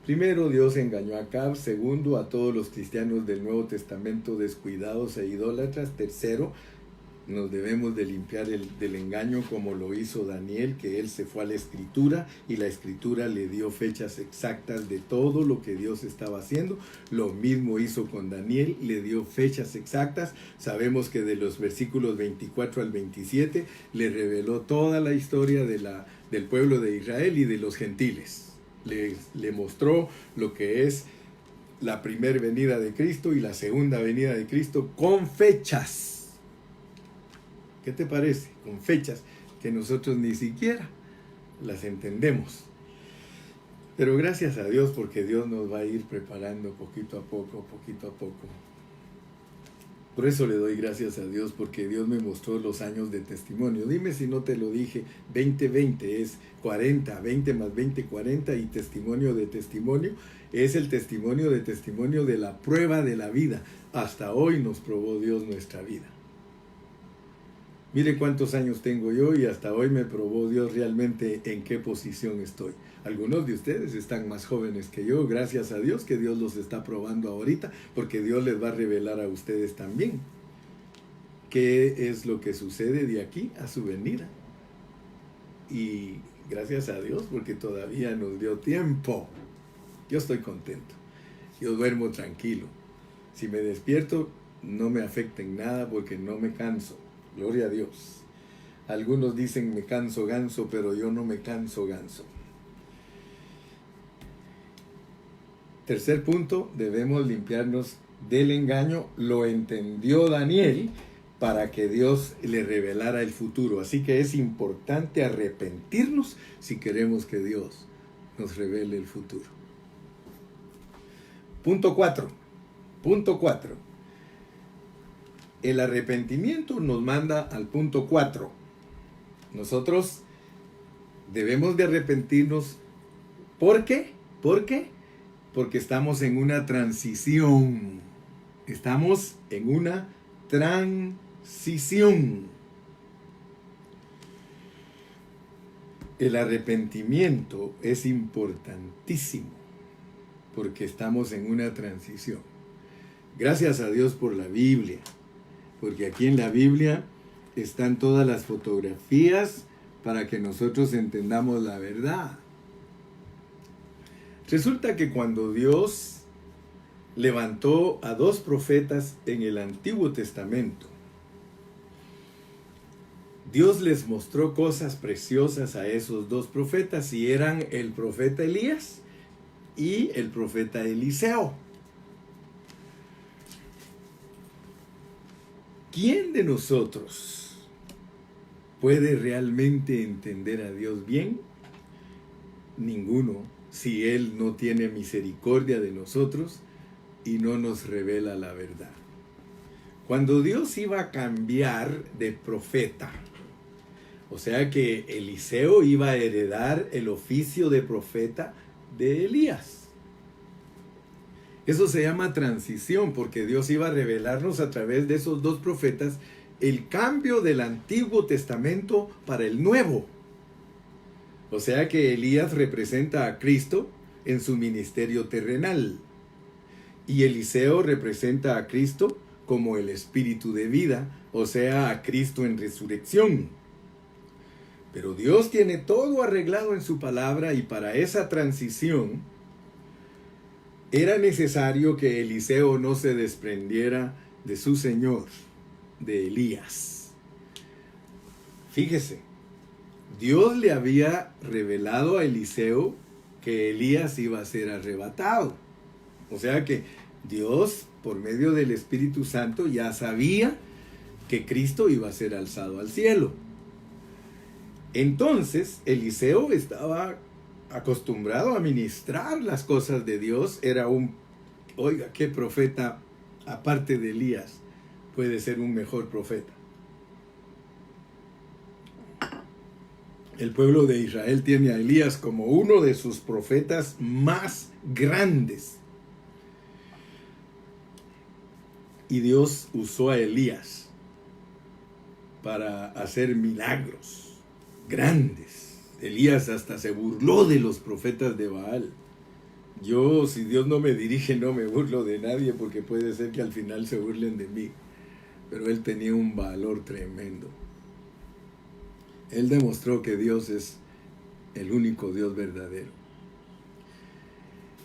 Primero, Dios engañó a Acab. Segundo, a todos los cristianos del Nuevo Testamento descuidados e idólatras. Tercero, nos debemos de limpiar del engaño como lo hizo Daniel, que él se fue a la Escritura y la Escritura le dio fechas exactas de todo lo que Dios estaba haciendo. Lo mismo hizo con Daniel, le dio fechas exactas. Sabemos que de los versículos 24 al 27 le reveló toda la historia del pueblo de Israel y de los gentiles. Le mostró lo que es la primera venida de Cristo y la segunda venida de Cristo con fechas. ¿Qué te parece? Con fechas que nosotros ni siquiera las entendemos. Pero gracias a Dios, porque Dios nos va a ir preparando poquito a poco, poquito a poco. Por eso le doy gracias a Dios, porque Dios me mostró los años de testimonio. Dime si no te lo dije, 2020 es 40, 20 más 20, 40, y testimonio de testimonio es el testimonio de la prueba de la vida. Hasta hoy nos probó Dios nuestra vida. Mire cuántos años tengo yo y hasta hoy me probó Dios realmente en qué posición estoy. Algunos de ustedes están más jóvenes que yo, gracias a Dios que Dios los está probando ahorita, porque Dios les va a revelar a ustedes también qué es lo que sucede de aquí a su venida. Y gracias a Dios porque todavía nos dio tiempo. Yo estoy contento, yo duermo tranquilo. Si me despierto no me afecta en nada porque no me canso. Gloria a Dios. Algunos dicen me canso ganso, pero yo no me canso ganso. Tercer punto, debemos limpiarnos del engaño. Lo entendió Daniel para que Dios le revelara el futuro. Así que es importante arrepentirnos si queremos que Dios nos revele el futuro. Punto 4. El arrepentimiento nos manda al punto 4. Nosotros debemos de arrepentirnos. ¿Por qué? Porque estamos en una transición. Estamos en una transición. El arrepentimiento es importantísimo porque estamos en una transición. Gracias a Dios por la Biblia, porque aquí en la Biblia están todas las fotografías para que nosotros entendamos la verdad. Resulta que cuando Dios levantó a dos profetas en el Antiguo Testamento, Dios les mostró cosas preciosas a esos dos profetas, y eran el profeta Elías y el profeta Eliseo. ¿Quién de nosotros puede realmente entender a Dios bien? Ninguno, si Él no tiene misericordia de nosotros y no nos revela la verdad. Cuando Dios iba a cambiar de profeta, o sea que Eliseo iba a heredar el oficio de profeta de Elías. Eso se llama transición, porque Dios iba a revelarnos a través de esos dos profetas el cambio del Antiguo Testamento para el Nuevo. O sea que Elías representa a Cristo en su ministerio terrenal, y Eliseo representa a Cristo como el Espíritu de vida, o sea, a Cristo en resurrección. Pero Dios tiene todo arreglado en su palabra, y para esa transición era necesario que Eliseo no se desprendiera de su Señor, de Elías. Fíjese, Dios le había revelado a Eliseo que Elías iba a ser arrebatado. O sea que Dios, por medio del Espíritu Santo, ya sabía que Cristo iba a ser alzado al cielo. Entonces, Eliseo estaba acostumbrado a ministrar las cosas de Dios. Era oiga, qué profeta, aparte de Elías, puede ser un mejor profeta. El pueblo de Israel tiene a Elías como uno de sus profetas más grandes. Y Dios usó a Elías para hacer milagros grandes. Elías hasta se burló de los profetas de Baal. Yo, si Dios no me dirige, no me burlo de nadie, porque puede ser que al final se burlen de mí. Pero él tenía un valor tremendo. Él demostró que Dios es el único Dios verdadero.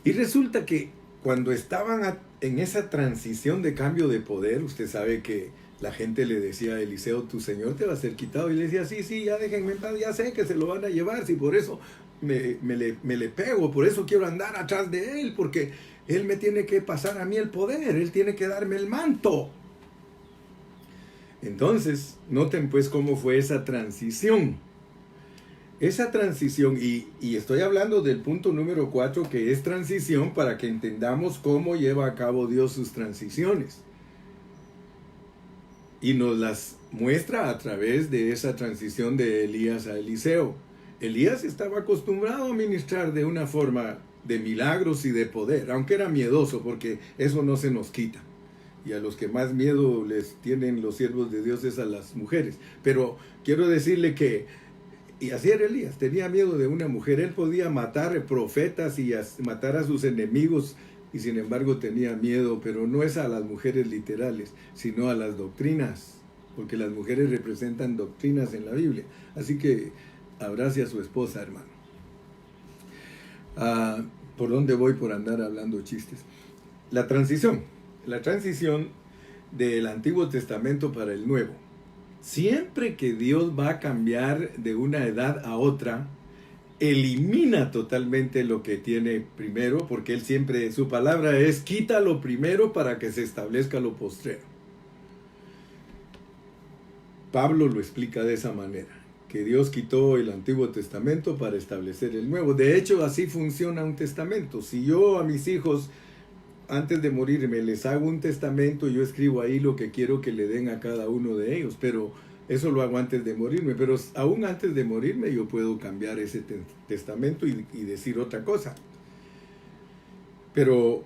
Y resulta que cuando estaban en esa transición de cambio de poder, usted sabe que la gente le decía a Eliseo, tu Señor te va a ser quitado. Y le decía, sí, ya déjenme en paz, ya sé que se lo van a llevar, si por eso me le pego, por eso quiero andar atrás de él, porque él me tiene que pasar a mí el poder, él tiene que darme el manto. Entonces, noten pues cómo fue esa transición. Esa transición, y estoy hablando del punto número 4, que es transición, para que entendamos cómo lleva a cabo Dios sus transiciones. Y nos las muestra a través de esa transición de Elías a Eliseo. Elías estaba acostumbrado a ministrar de una forma de milagros y de poder, aunque era miedoso, porque eso no se nos quita. Y a los que más miedo les tienen los siervos de Dios es a las mujeres. Pero quiero decirle que, y así era Elías, tenía miedo de una mujer. Él podía matar profetas y matar a sus enemigos, y sin embargo tenía miedo, pero no es a las mujeres literales, sino a las doctrinas, porque las mujeres representan doctrinas en la Biblia. Así que abrace a su esposa, hermano. ¿Por dónde voy por andar hablando chistes? La transición del Antiguo Testamento para el Nuevo. Siempre que Dios va a cambiar de una edad a otra, elimina totalmente lo que tiene primero, porque Él siempre, su palabra es, quita lo primero para que se establezca lo postrero. Pablo lo explica de esa manera, que Dios quitó el Antiguo Testamento para establecer el Nuevo. De hecho, así funciona un testamento. Si yo a mis hijos, antes de morirme, les hago un testamento, yo escribo ahí lo que quiero que le den a cada uno de ellos, pero eso lo hago antes de morirme. Pero aún antes de morirme yo puedo cambiar ese testamento y decir otra cosa. Pero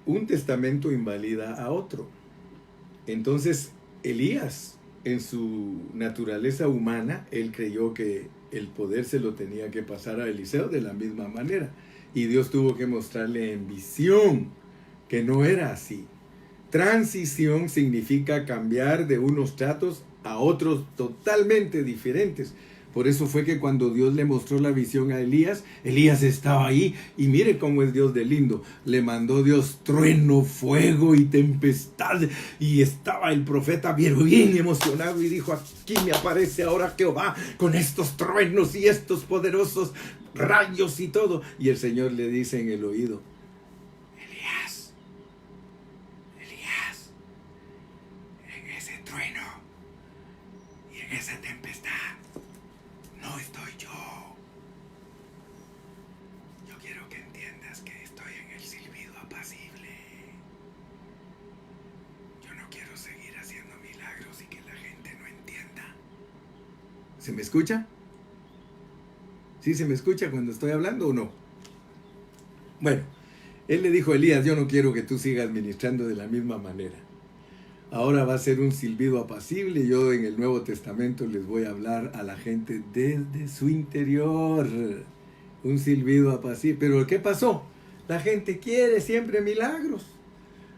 un testamento invalida a otro. Entonces Elías, en su naturaleza humana, él creyó que el poder se lo tenía que pasar a Eliseo de la misma manera. Y Dios tuvo que mostrarle en visión que no era así. Transición significa cambiar de unos tratos a otros totalmente diferentes. Por eso fue que cuando Dios le mostró la visión a Elías, Elías estaba ahí y mire cómo es Dios de lindo. Le mandó Dios trueno, fuego y tempestad y estaba el profeta bien emocionado y dijo: aquí me aparece ahora Jehová con estos truenos y estos poderosos rayos y todo. Y el Señor le dice en el oído: Elías, en ese trueno y en esa tempestad no estoy yo. Yo quiero que entiendas que estoy en el silbido apacible. Yo no quiero seguir haciendo milagros y que la gente no entienda. ¿Se me escucha? ¿Sí se me escucha cuando estoy hablando o no? Bueno, él le dijo a Elías: yo no quiero que tú sigas ministrando de la misma manera. Ahora va a ser un silbido apacible. Yo en el Nuevo Testamento les voy a hablar a la gente desde su interior. Un silbido apacible. Pero ¿qué pasó? La gente quiere siempre milagros.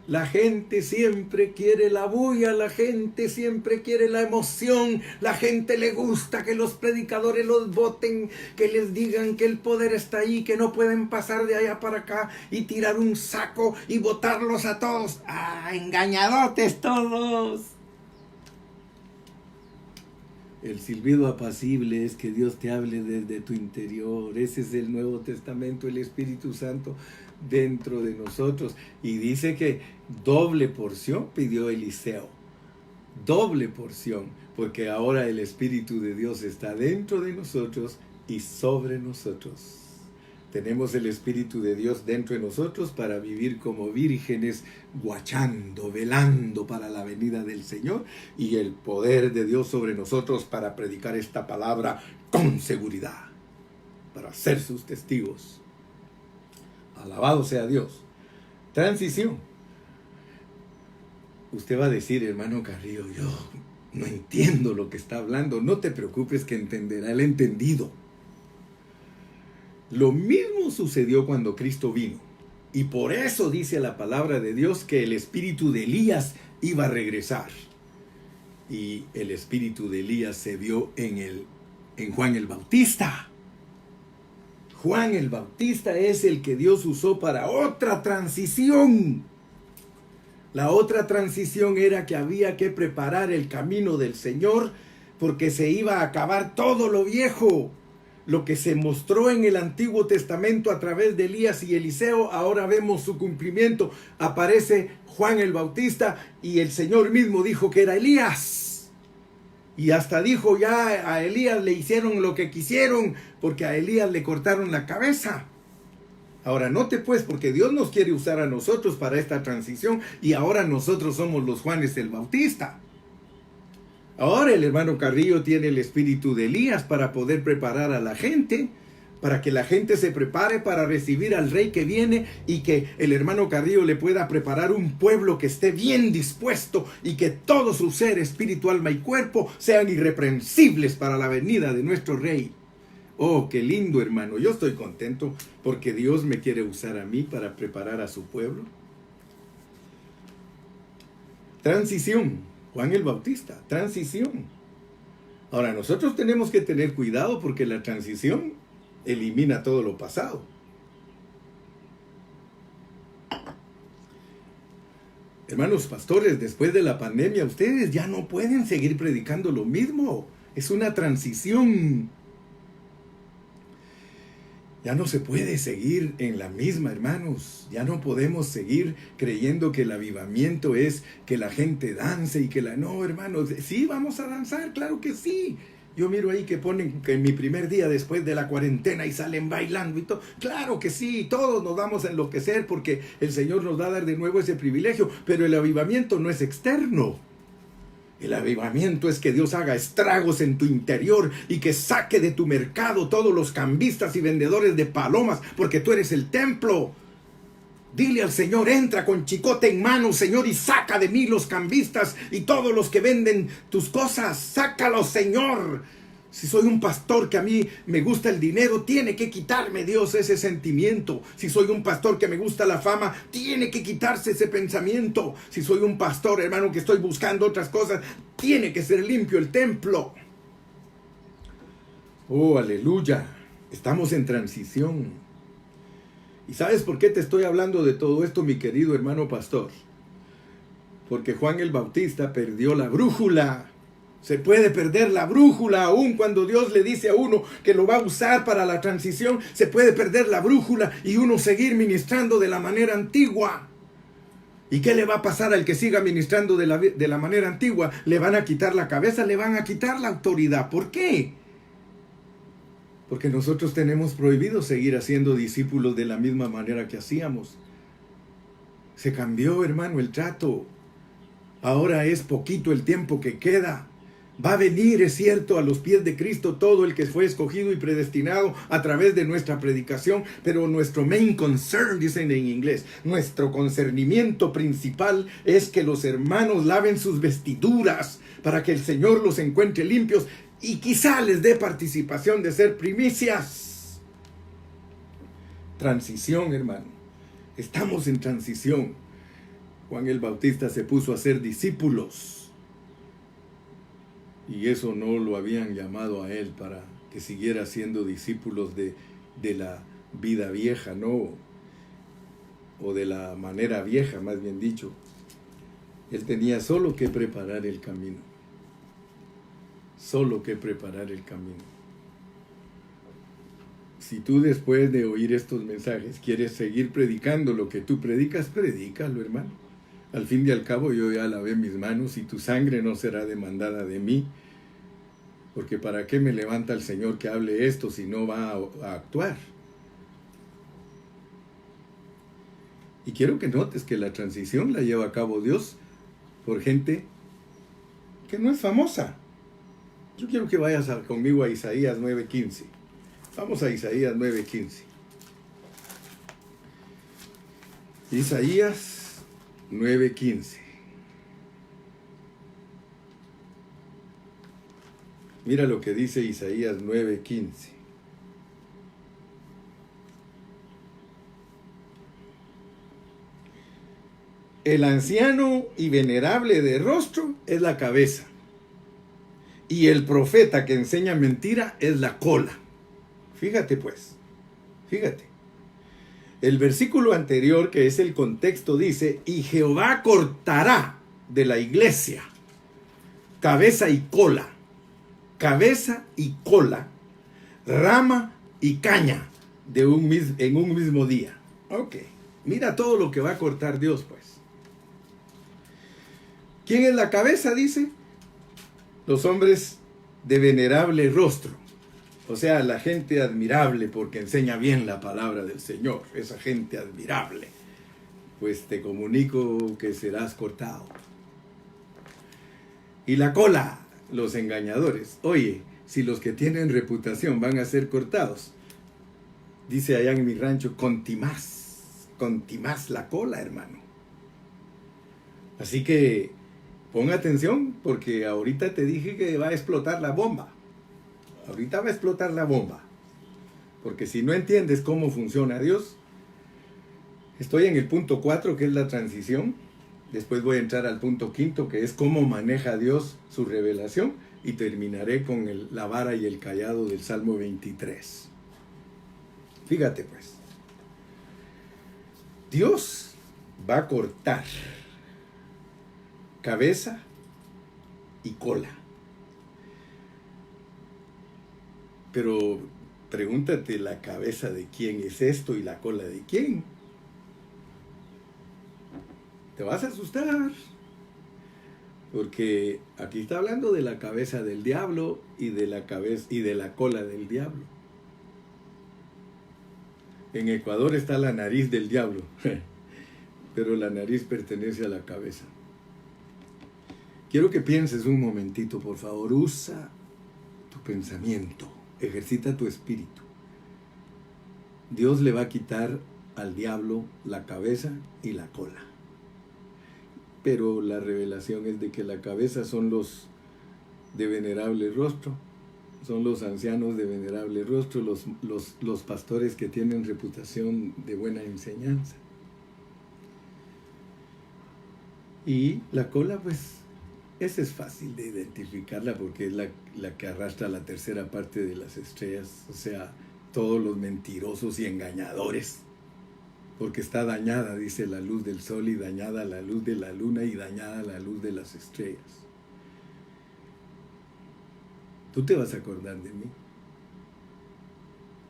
La gente siempre quiere la bulla, la gente siempre quiere la emoción, la gente le gusta que los predicadores los voten, que les digan que el poder está ahí, que no pueden pasar de allá para acá y tirar un saco y votarlos a todos. ¡Ah, engañadotes todos! El silbido apacible es que Dios te hable desde tu interior. Ese es el Nuevo Testamento, el Espíritu Santo dentro de nosotros. Y dice que doble porción pidió Eliseo. Doble porción, porque ahora el Espíritu de Dios está dentro de nosotros y sobre nosotros. Tenemos el Espíritu de Dios dentro de nosotros para vivir como vírgenes, guachando, velando para la venida del Señor, y el poder de Dios sobre nosotros para predicar esta palabra con seguridad, para ser sus testigos. Alabado sea Dios. Transición. Usted va a decir: hermano Carrillo, yo no entiendo lo que está hablando. No te preocupes, que entenderá el entendido. Lo mismo sucedió cuando Cristo vino. Y por eso dice la palabra de Dios que el espíritu de Elías iba a regresar. Y el espíritu de Elías se vio en Juan el Bautista. Juan el Bautista es el que Dios usó para otra transición. La otra transición era que había que preparar el camino del Señor, porque se iba a acabar todo lo viejo. Lo que se mostró en el Antiguo Testamento a través de Elías y Eliseo, ahora vemos su cumplimiento. Aparece Juan el Bautista y el Señor mismo dijo que era Elías. Y hasta dijo: ya a Elías le hicieron lo que quisieron, porque a Elías le cortaron la cabeza. Ahora note pues, porque Dios nos quiere usar a nosotros para esta transición, y ahora nosotros somos los Juanes el Bautista. Ahora el hermano Carrillo tiene el espíritu de Elías para poder preparar a la gente, para que la gente se prepare para recibir al rey que viene, y que el hermano Carrillo le pueda preparar un pueblo que esté bien dispuesto y que todo su ser, espíritu, alma y cuerpo sean irreprensibles para la venida de nuestro rey. Oh, qué lindo, hermano. Yo estoy contento porque Dios me quiere usar a mí para preparar a su pueblo. Transición. Juan el Bautista, transición. Ahora, nosotros tenemos que tener cuidado porque la transición elimina todo lo pasado. Hermanos pastores, después de la pandemia, ustedes ya no pueden seguir predicando lo mismo. Es una transición. Ya no se puede seguir en la misma, hermanos. Ya no podemos seguir creyendo que el avivamiento es que la gente dance y que la... No, hermanos, sí, vamos a danzar, claro que sí. Yo miro ahí que ponen que en mi primer día después de la cuarentena y salen bailando y todo. Claro que sí, todos nos vamos a enloquecer porque el Señor nos va a dar de nuevo ese privilegio. Pero el avivamiento no es externo. El avivamiento es que Dios haga estragos en tu interior y que saque de tu mercado todos los cambistas y vendedores de palomas, porque tú eres el templo. Dile al Señor: entra con chicote en mano, Señor, y saca de mí los cambistas y todos los que venden tus cosas. Sácalos, Señor. Si soy un pastor que a mí me gusta el dinero, tiene que quitarme Dios ese sentimiento. Si soy un pastor que me gusta la fama, tiene que quitarse ese pensamiento. Si soy un pastor, hermano, que estoy buscando otras cosas, tiene que ser limpio el templo. Oh, aleluya. Estamos en transición. ¿Y sabes por qué te estoy hablando de todo esto, mi querido hermano pastor? Porque Juan el Bautista perdió la brújula. Se puede perder la brújula aún cuando Dios le dice a uno que lo va a usar para la transición. Se puede perder la brújula y uno seguir ministrando de la manera antigua. ¿Y qué le va a pasar al que siga ministrando de la manera antigua? Le van a quitar la cabeza, le van a quitar la autoridad. ¿Por qué? Porque nosotros tenemos prohibido seguir haciendo discípulos de la misma manera que hacíamos. Se cambió, hermano, el trato. Ahora es poquito el tiempo que queda. Va a venir, es cierto, a los pies de Cristo todo el que fue escogido y predestinado a través de nuestra predicación, pero nuestro main concern, dicen en inglés, nuestro concernimiento principal es que los hermanos laven sus vestiduras para que el Señor los encuentre limpios y quizá les dé participación de ser primicias. Transición, hermano. Estamos en transición. Juan el Bautista se puso a ser discípulos. Y eso no lo habían llamado a él para que siguiera siendo discípulos de la vida vieja, ¿no? O de la manera vieja, más bien dicho. Él tenía solo que preparar el camino. Solo que preparar el camino. Si tú después de oír estos mensajes quieres seguir predicando lo que tú predicas, predícalo, hermano. Al fin y al cabo yo ya lavé mis manos y tu sangre no será demandada de mí. Porque ¿para qué me levanta el Señor que hable esto si no va a actuar? Y quiero que notes que la transición la lleva a cabo Dios por gente que no es famosa. Yo quiero que vayas conmigo a Isaías 9:15. Vamos a Isaías 9:15. Isaías 9:15. Mira lo que dice Isaías 9:15. El anciano y venerable de rostro es la cabeza, y el profeta que enseña mentira es la cola. Fíjate pues, fíjate. El versículo anterior, que es el contexto, dice, y Jehová cortará de la iglesia cabeza y cola. Cabeza y cola, rama y caña en un mismo día. Ok, mira todo lo que va a cortar Dios, pues. ¿Quién es la cabeza? Dice, los hombres de venerable rostro. O sea, la gente admirable porque enseña bien la palabra del Señor. Esa gente admirable. Pues te comunico que serás cortado. Y la cola, los engañadores. Oye, si los que tienen reputación van a ser cortados, dice allá en mi rancho, contimás la cola, hermano. Así que pon atención, porque ahorita te dije que va a explotar la bomba. Ahorita va a explotar la bomba. Porque si no entiendes cómo funciona Dios, estoy en el punto 4, que es la transición. Después voy a entrar al punto 5, que es cómo maneja Dios su revelación. Y terminaré con la vara y el cayado del Salmo 23. Fíjate pues. Dios va a cortar cabeza y cola. Pero pregúntate, ¿la cabeza de quién es esto y la cola de quién? Te vas a asustar. Porque aquí está hablando de la cabeza del diablo y de la cabeza y de la cola del diablo. En Ecuador está la nariz del diablo, pero la nariz pertenece a la cabeza. Quiero que pienses un momentito, por favor. Usa tu pensamiento, ejercita tu espíritu. Dios le va a quitar al diablo la cabeza y la cola. Pero la revelación es de que la cabeza son los de venerable rostro son los ancianos de venerable rostro, los pastores que tienen reputación de buena enseñanza. Y la cola, pues, esa es fácil de identificarla porque es la que arrastra la tercera parte de las estrellas, o sea, todos los mentirosos y engañadores, porque está dañada, dice, la luz del sol, y dañada la luz de la luna, y dañada la luz de las estrellas. Tú te vas a acordar de mí.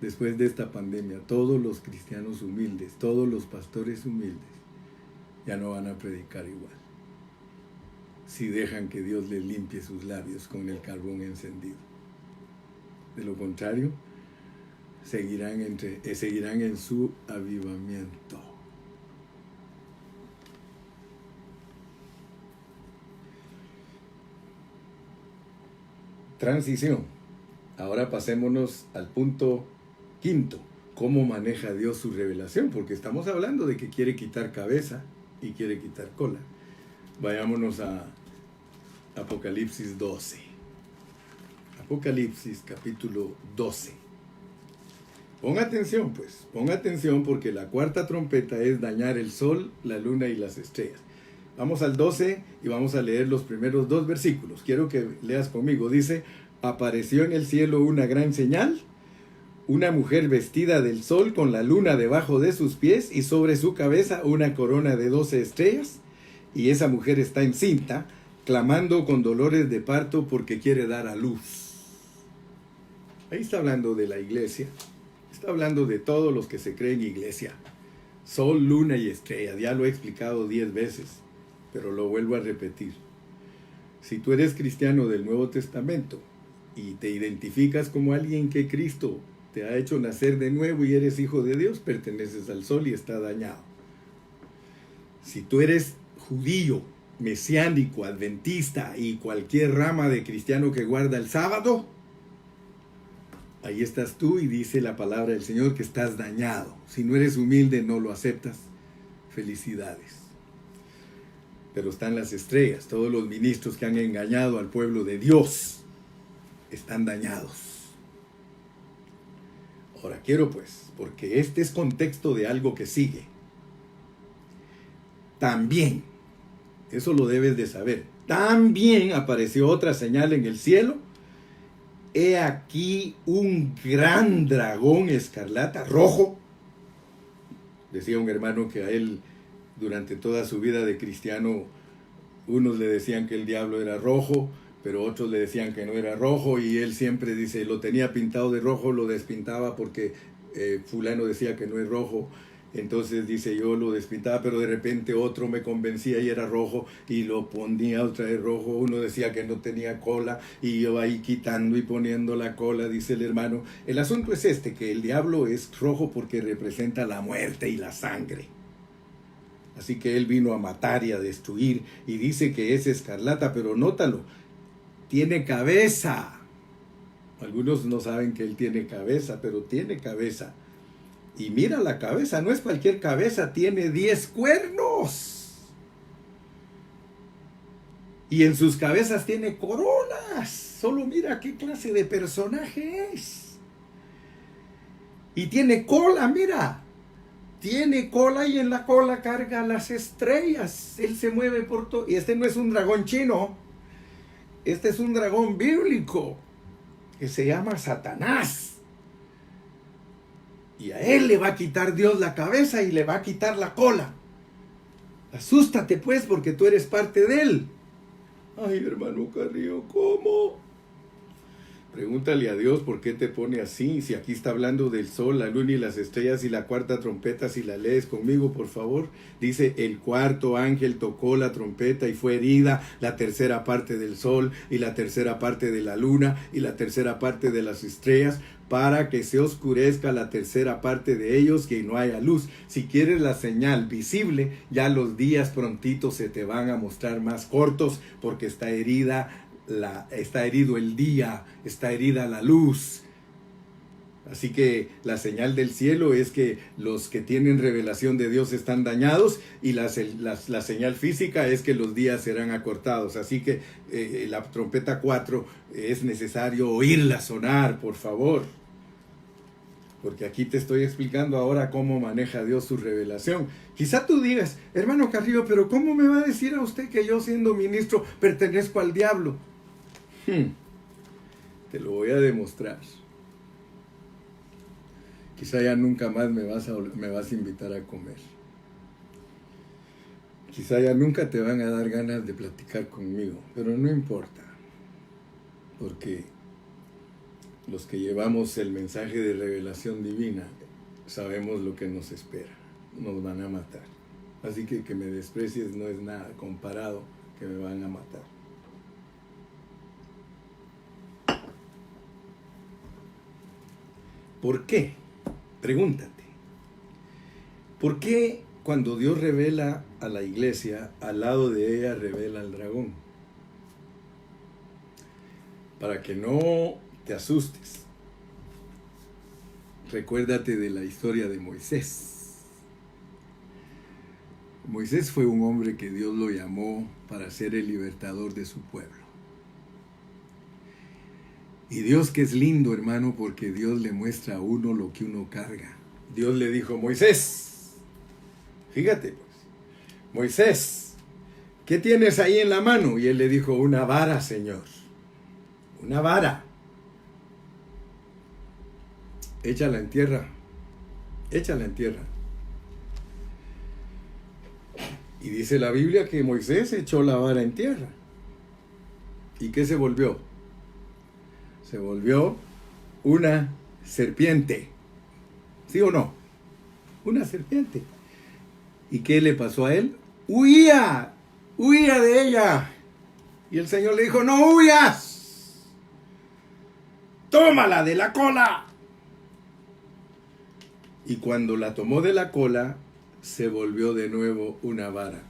Después de esta pandemia, todos los cristianos humildes, todos los pastores humildes, ya no van a predicar igual, si dejan que Dios les limpie sus labios con el carbón encendido. De lo contrario, seguirán en su avivamiento. Transición. Ahora pasémonos al punto quinto. ¿Cómo maneja Dios su revelación? Porque estamos hablando de que quiere quitar cabeza y quiere quitar cola. Vayámonos a Apocalipsis 12. Apocalipsis capítulo 12. Ponga atención, pues. Ponga atención porque la cuarta trompeta es dañar el sol, la luna y las estrellas. Vamos al 12 y vamos a leer los primeros 2 versículos. Quiero que leas conmigo. Dice: apareció en el cielo una gran señal, una mujer vestida del sol con la luna debajo de sus pies y sobre su cabeza una corona de 12 estrellas. Y esa mujer está encinta, clamando con dolores de parto porque quiere dar a luz. Ahí está hablando de la iglesia. Está hablando de todos los que se creen iglesia. Sol, luna y estrellas. Ya lo he explicado 10 veces, pero lo vuelvo a repetir. Si tú eres cristiano del Nuevo Testamento y te identificas como alguien que Cristo te ha hecho nacer de nuevo y eres hijo de Dios, perteneces al sol y está dañado. Si tú eres judío, mesiánico, adventista y cualquier rama de cristiano que guarda el sábado, ahí estás tú y dice la palabra del Señor que estás dañado. Si no eres humilde, no lo aceptas. Felicidades. Pero están las estrellas, todos los ministros que han engañado al pueblo de Dios están dañados. Ahora quiero pues, porque este es contexto de algo que sigue. También, eso lo debes de saber, también apareció otra señal en el cielo. He aquí un gran dragón escarlata, rojo. Decía un hermano que a él, durante toda su vida de cristiano, unos le decían que el diablo era rojo, pero otros le decían que no era rojo, y él siempre dice, lo tenía pintado de rojo, lo despintaba porque fulano decía que no es rojo. Entonces dice, yo lo despintaba, pero de repente otro me convencía y era rojo, y lo ponía otra vez rojo. Uno decía que no tenía cola, y yo ahí quitando y poniendo la cola, dice el hermano. El asunto es este, que el diablo es rojo porque representa la muerte y la sangre. Así que él vino a matar y a destruir, y dice que es escarlata, pero nótalo, tiene cabeza. Algunos no saben que él tiene cabeza, pero tiene cabeza. Y mira la cabeza, no es cualquier cabeza, tiene 10 cuernos. Y en sus cabezas tiene coronas. Solo mira qué clase de personaje es. Y tiene cola, mira. Tiene cola y en la cola carga las estrellas. Él se mueve por todo. Y este no es un dragón chino. Este es un dragón bíblico que se llama Satanás. Y a él le va a quitar Dios la cabeza y le va a quitar la cola. Asústate pues porque tú eres parte de él. Ay, hermano Carrillo, ¿cómo? Pregúntale a Dios por qué te pone así. Si aquí está hablando del sol, la luna y las estrellas y la cuarta trompeta, si la lees conmigo, por favor. Dice, el cuarto ángel tocó la trompeta y fue herida la tercera parte del sol y la tercera parte de la luna y la tercera parte de las estrellas, para que se oscurezca la tercera parte de ellos y no haya luz. Si quieres la señal visible, ya los días prontitos se te van a mostrar más cortos porque está herido el día, está herida la luz. Así que la señal del cielo es que los que tienen revelación de Dios están dañados, y la señal física es que los días serán acortados. Así que la trompeta 4 es necesario oírla sonar, por favor. Porque aquí te estoy explicando ahora cómo maneja Dios su revelación. Quizá tú digas, hermano Carrillo, pero ¿cómo me va a decir a usted que yo, siendo ministro, pertenezco al diablo? Te lo voy a demostrar. Quizá ya nunca más me vas a invitar a comer. Quizá ya nunca te van a dar ganas de platicar conmigo, pero no importa, porque los que llevamos el mensaje de revelación divina sabemos lo que nos espera. Nos van a matar. Así que me desprecies no es nada comparado que me van a matar. ¿Por qué? Pregúntate, ¿por qué cuando Dios revela a la iglesia, al lado de ella revela al dragón? Para que no te asustes, recuérdate de la historia de Moisés. Moisés fue un hombre que Dios lo llamó para ser el libertador de su pueblo. Y Dios, que es lindo, hermano, porque Dios le muestra a uno lo que uno carga. Dios le dijo, Moisés, fíjate pues, Moisés, ¿qué tienes ahí en la mano? Y él le dijo, una vara, Señor, una vara. Échala en tierra, échala en tierra. Y dice la Biblia que Moisés echó la vara en tierra. ¿Y qué se volvió? Se volvió una serpiente. ¿Sí o no? Una serpiente. ¿Y qué le pasó a él? ¡Huía! ¡Huía de ella! Y el Señor le dijo, ¡no huyas! ¡Tómala de la cola! Y cuando la tomó de la cola, se volvió de nuevo una vara.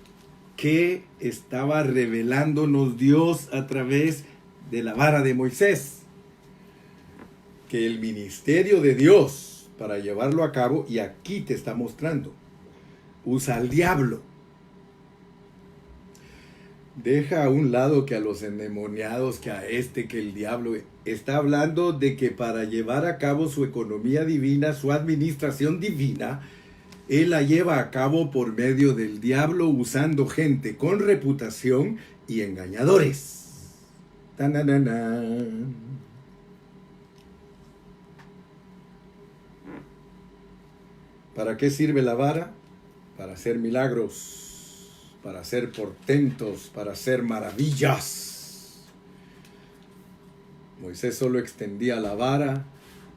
¿Qué estaba revelándonos Dios a través de la vara de Moisés? Que el ministerio de Dios, para llevarlo a cabo, y aquí te está mostrando, usa al diablo. Deja a un lado que a los endemoniados, que a que el diablo. Está hablando de que para llevar a cabo su economía divina, su administración divina, Él la lleva a cabo por medio del diablo, usando gente con reputación y engañadores. ¡Tananana! ¿Para qué sirve la vara? Para hacer milagros, para hacer portentos, para hacer maravillas. Moisés solo extendía la vara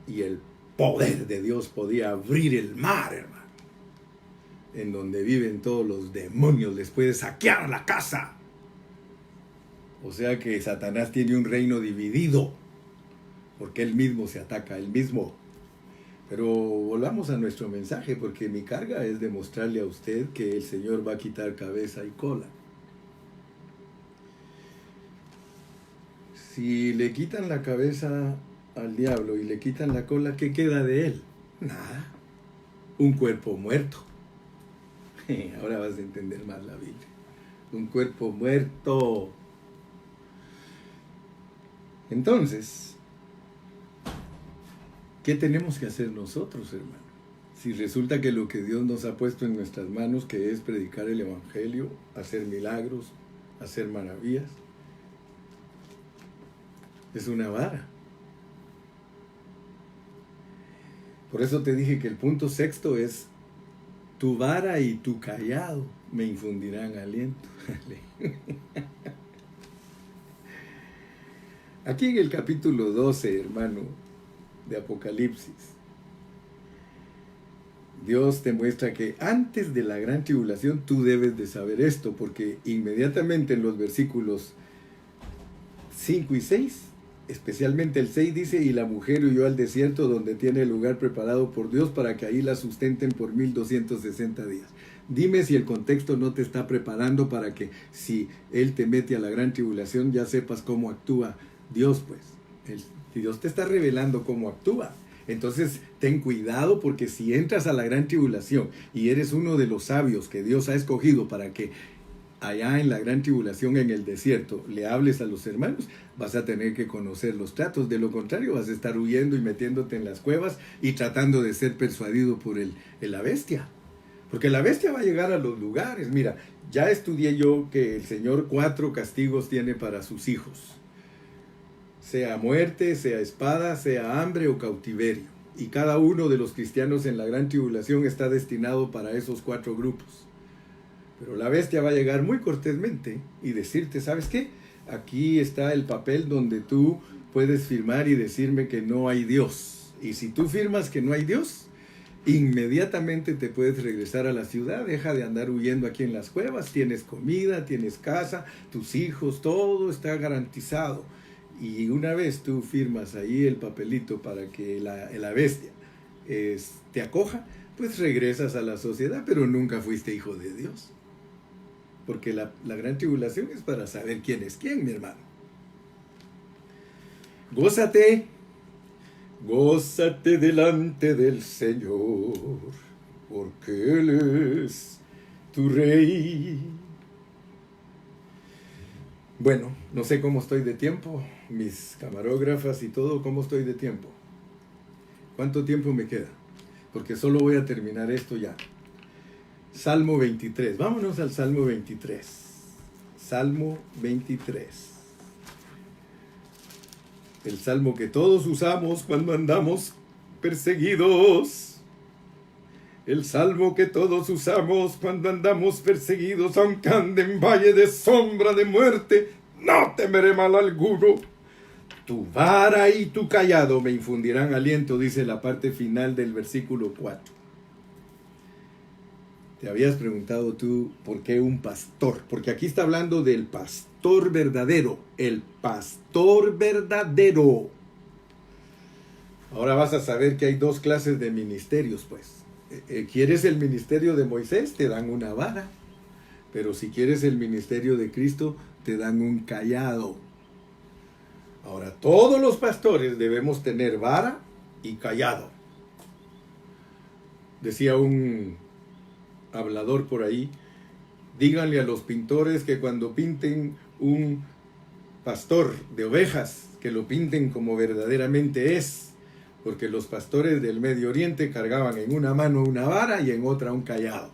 y el poder de Dios podía abrir el mar, hermano. En donde viven todos los demonios, les puede saquear la casa. O sea que Satanás tiene un reino dividido, porque él mismo se ataca a él mismo. Pero volvamos a nuestro mensaje, porque mi carga es demostrarle a usted que el Señor va a quitar cabeza y cola. Si le quitan la cabeza al diablo y le quitan la cola, ¿qué queda de él? Nada. Un cuerpo muerto. Ahora vas a entender más la Biblia. Un cuerpo muerto. Entonces, ¿qué tenemos que hacer nosotros, hermano? Si resulta que lo que Dios nos ha puesto en nuestras manos, que es predicar el Evangelio, hacer milagros, hacer maravillas, es una vara. Por eso te dije que el punto sexto es, tu vara y tu cayado me infundirán aliento. Aquí en el capítulo 12, hermano, de Apocalipsis, Dios te muestra que antes de la gran tribulación tú debes de saber esto, porque inmediatamente en los versículos 5 y 6, especialmente el 6 dice, y la mujer huyó al desierto donde tiene el lugar preparado por Dios para que ahí la sustenten por 1260 días. Dime si el contexto no te está preparando para que si Él te mete a la gran tribulación ya sepas cómo actúa Dios, pues. Si Dios te está revelando cómo actúa. Entonces, ten cuidado, porque si entras a la gran tribulación y eres uno de los sabios que Dios ha escogido para que allá en la gran tribulación en el desierto le hables a los hermanos, vas a tener que conocer los tratos. De lo contrario, vas a estar huyendo y metiéndote en las cuevas y tratando de ser persuadido por la bestia. Porque la bestia va a llegar a los lugares. Mira, ya estudié yo que el Señor 4 castigos tiene para sus hijos. Sea muerte, sea espada, sea hambre o cautiverio. Y cada uno de los cristianos en la gran tribulación está destinado para esos 4 grupos. Pero la bestia va a llegar muy cortésmente y decirte, ¿sabes qué? Aquí está el papel donde tú puedes firmar y decirme que no hay Dios. Y si tú firmas que no hay Dios, inmediatamente te puedes regresar a la ciudad. Deja de andar huyendo aquí en las cuevas. Tienes comida, tienes casa, tus hijos, todo está garantizado. Y una vez tú firmas ahí el papelito para que la bestia te acoja, pues regresas a la sociedad, pero nunca fuiste hijo de Dios. Porque la gran tribulación es para saber quién es quién, mi hermano. Gózate, gózate delante del Señor, porque Él es tu Rey. Bueno, no sé cómo estoy de tiempo, mis camarógrafas y todo, ¿cómo estoy de tiempo? ¿Cuánto tiempo me queda? Porque solo voy a terminar esto ya. Salmo 23. Vámonos al Salmo 23. Salmo 23. El salmo que todos usamos cuando andamos perseguidos. El salmo que todos usamos cuando andamos perseguidos, aunque ande en valle de sombra de muerte, no temeré mal alguno. Tu vara y tu cayado me infundirán aliento, dice la parte final del versículo 4. ¿Te habías preguntado tú por qué un pastor? Porque aquí está hablando del pastor verdadero, el pastor verdadero. Ahora vas a saber que hay 2 clases de ministerios, pues. ¿Quieres el ministerio de Moisés? Te dan una vara. Pero si quieres el ministerio de Cristo, te dan un cayado. Ahora, todos los pastores debemos tener vara y cayado. Decía un hablador por ahí, díganle a los pintores que cuando pinten un pastor de ovejas, que lo pinten como verdaderamente es, porque los pastores del Medio Oriente cargaban en una mano una vara y en otra un cayado.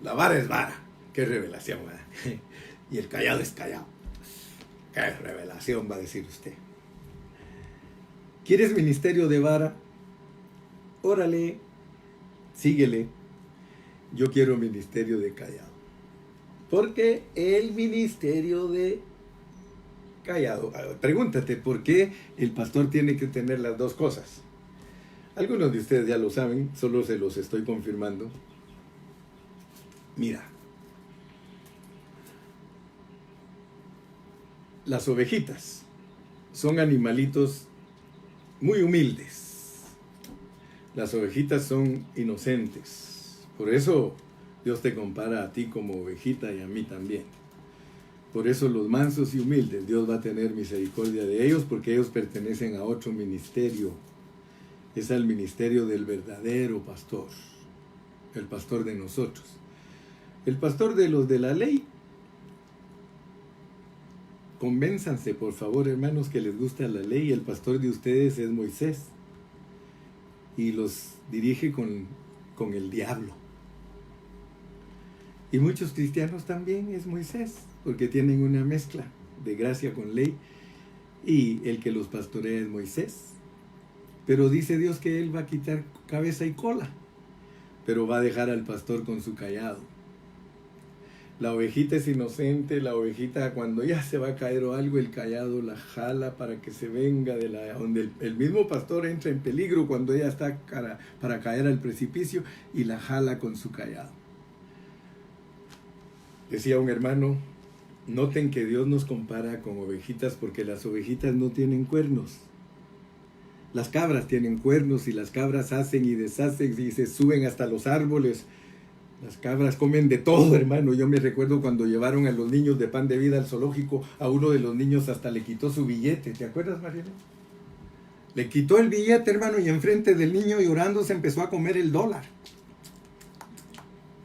La vara es vara, qué revelación, ¿verdad? Y el cayado es cayado. Qué revelación, va a decir usted. ¿Quieres ministerio de vara? Órale, síguele. Yo quiero ministerio de cayado. Porque el ministerio de cayado, pregúntate, ¿por qué el pastor tiene que tener las 2 cosas? Algunos de ustedes ya lo saben, solo se los estoy confirmando. Mira, las ovejitas son animalitos muy humildes. Las ovejitas son inocentes. Por eso Dios te compara a ti como ovejita y a mí también. Por eso los mansos y humildes, Dios va a tener misericordia de ellos, porque ellos pertenecen a otro ministerio. Es al ministerio del verdadero pastor, el pastor de nosotros. El pastor de los de la ley, convénzanse por favor, hermanos, que les gusta la ley. El pastor de ustedes es Moisés y los dirige con el diablo. Y muchos cristianos también es Moisés, porque tienen una mezcla de gracia con ley, y el que los pastorea es Moisés. Pero dice Dios que Él va a quitar cabeza y cola, pero va a dejar al pastor con su cayado. La ovejita es inocente, la ovejita cuando ya se va a caer o algo, el cayado la jala para que se venga de donde el mismo pastor entra en peligro cuando ella está para caer al precipicio, y la jala con su cayado. Decía un hermano, noten que Dios nos compara con ovejitas porque las ovejitas no tienen cuernos. Las cabras tienen cuernos y las cabras hacen y deshacen y se suben hasta los árboles. Las cabras comen de todo, hermano. Yo me recuerdo cuando llevaron a los niños de Pan de Vida al zoológico, a uno de los niños hasta le quitó su billete. ¿Te acuerdas, Mariela? Le quitó el billete, hermano, y enfrente del niño llorando se empezó a comer el dólar.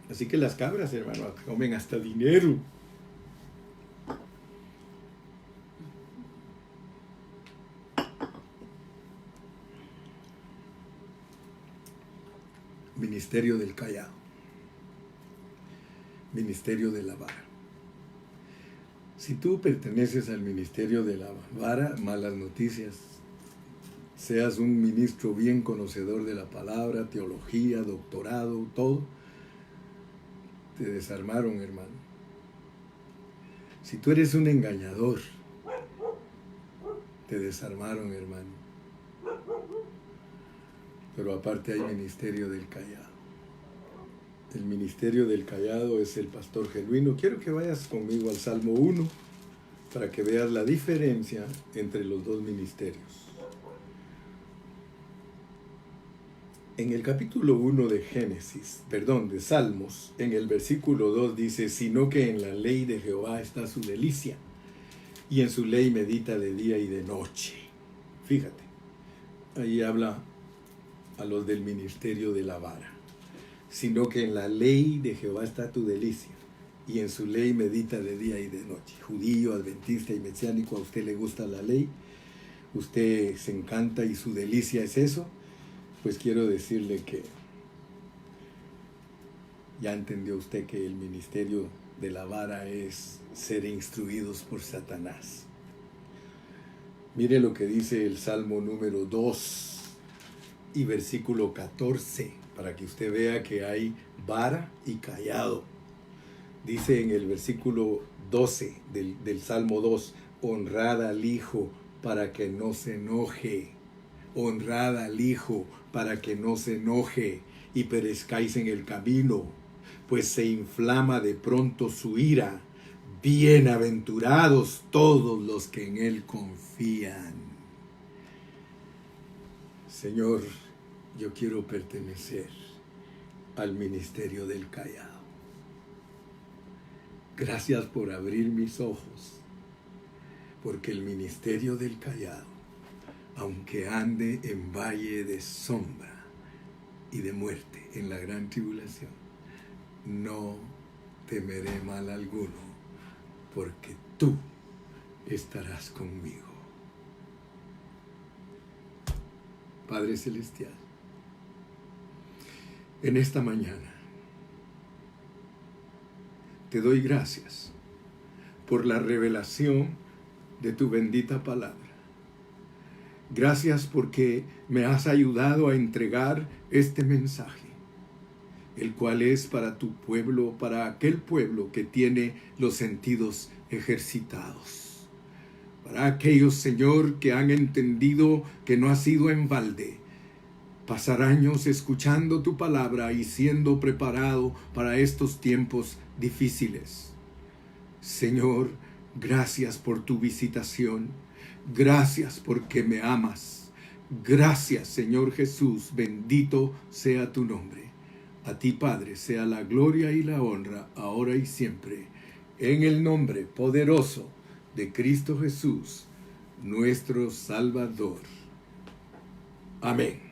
Así que las cabras, hermano, comen hasta dinero. Ministerio del callado. Ministerio de la vara. Si tú perteneces al ministerio de la vara, malas noticias. Seas un ministro bien conocedor de la palabra, teología, doctorado, todo, te desarmaron, hermano. Si tú eres un engañador, te desarmaron, hermano. Pero aparte hay ministerio del callado. El ministerio del callado es el pastor genuino. Quiero que vayas conmigo al Salmo 1 para que veas la diferencia entre los dos ministerios. En el capítulo 1 de de Salmos, en el versículo 2 dice, sino que en la ley de Jehová está su delicia, y en su ley medita de día y de noche. Fíjate, ahí habla a los del ministerio de la vara. Sino que en la ley de Jehová está tu delicia, y en su ley medita de día y de noche. Judío, adventista y mesiánico, ¿a usted le gusta la ley? ¿Usted se encanta y su delicia es eso? Pues quiero decirle que ya entendió usted que el ministerio de la vara es ser instruidos por Satanás. Mire lo que dice el Salmo número 2 y versículo 14, para que usted vea que hay vara y callado. Dice en el versículo 12 del Salmo 2, honrad al Hijo para que no se enoje. Honrad al Hijo para que no se enoje y perezcáis en el camino, pues se inflama de pronto su ira. Bienaventurados todos los que en Él confían. Señor, yo quiero pertenecer al ministerio del callado. Gracias por abrir mis ojos, porque el ministerio del callado, aunque ande en valle de sombra y de muerte, en la gran tribulación, no temeré mal alguno, porque tú estarás conmigo. Padre Celestial, en esta mañana te doy gracias por la revelación de tu bendita palabra. Gracias porque me has ayudado a entregar este mensaje, el cual es para tu pueblo, para aquel pueblo que tiene los sentidos ejercitados. Para aquellos, Señor, que han entendido que no ha sido en balde pasar años escuchando tu palabra y siendo preparado para estos tiempos difíciles. Señor, gracias por tu visitación. Gracias porque me amas. Gracias, Señor Jesús, bendito sea tu nombre. A ti, Padre, sea la gloria y la honra, ahora y siempre, en el nombre poderoso de Cristo Jesús, nuestro Salvador. Amén.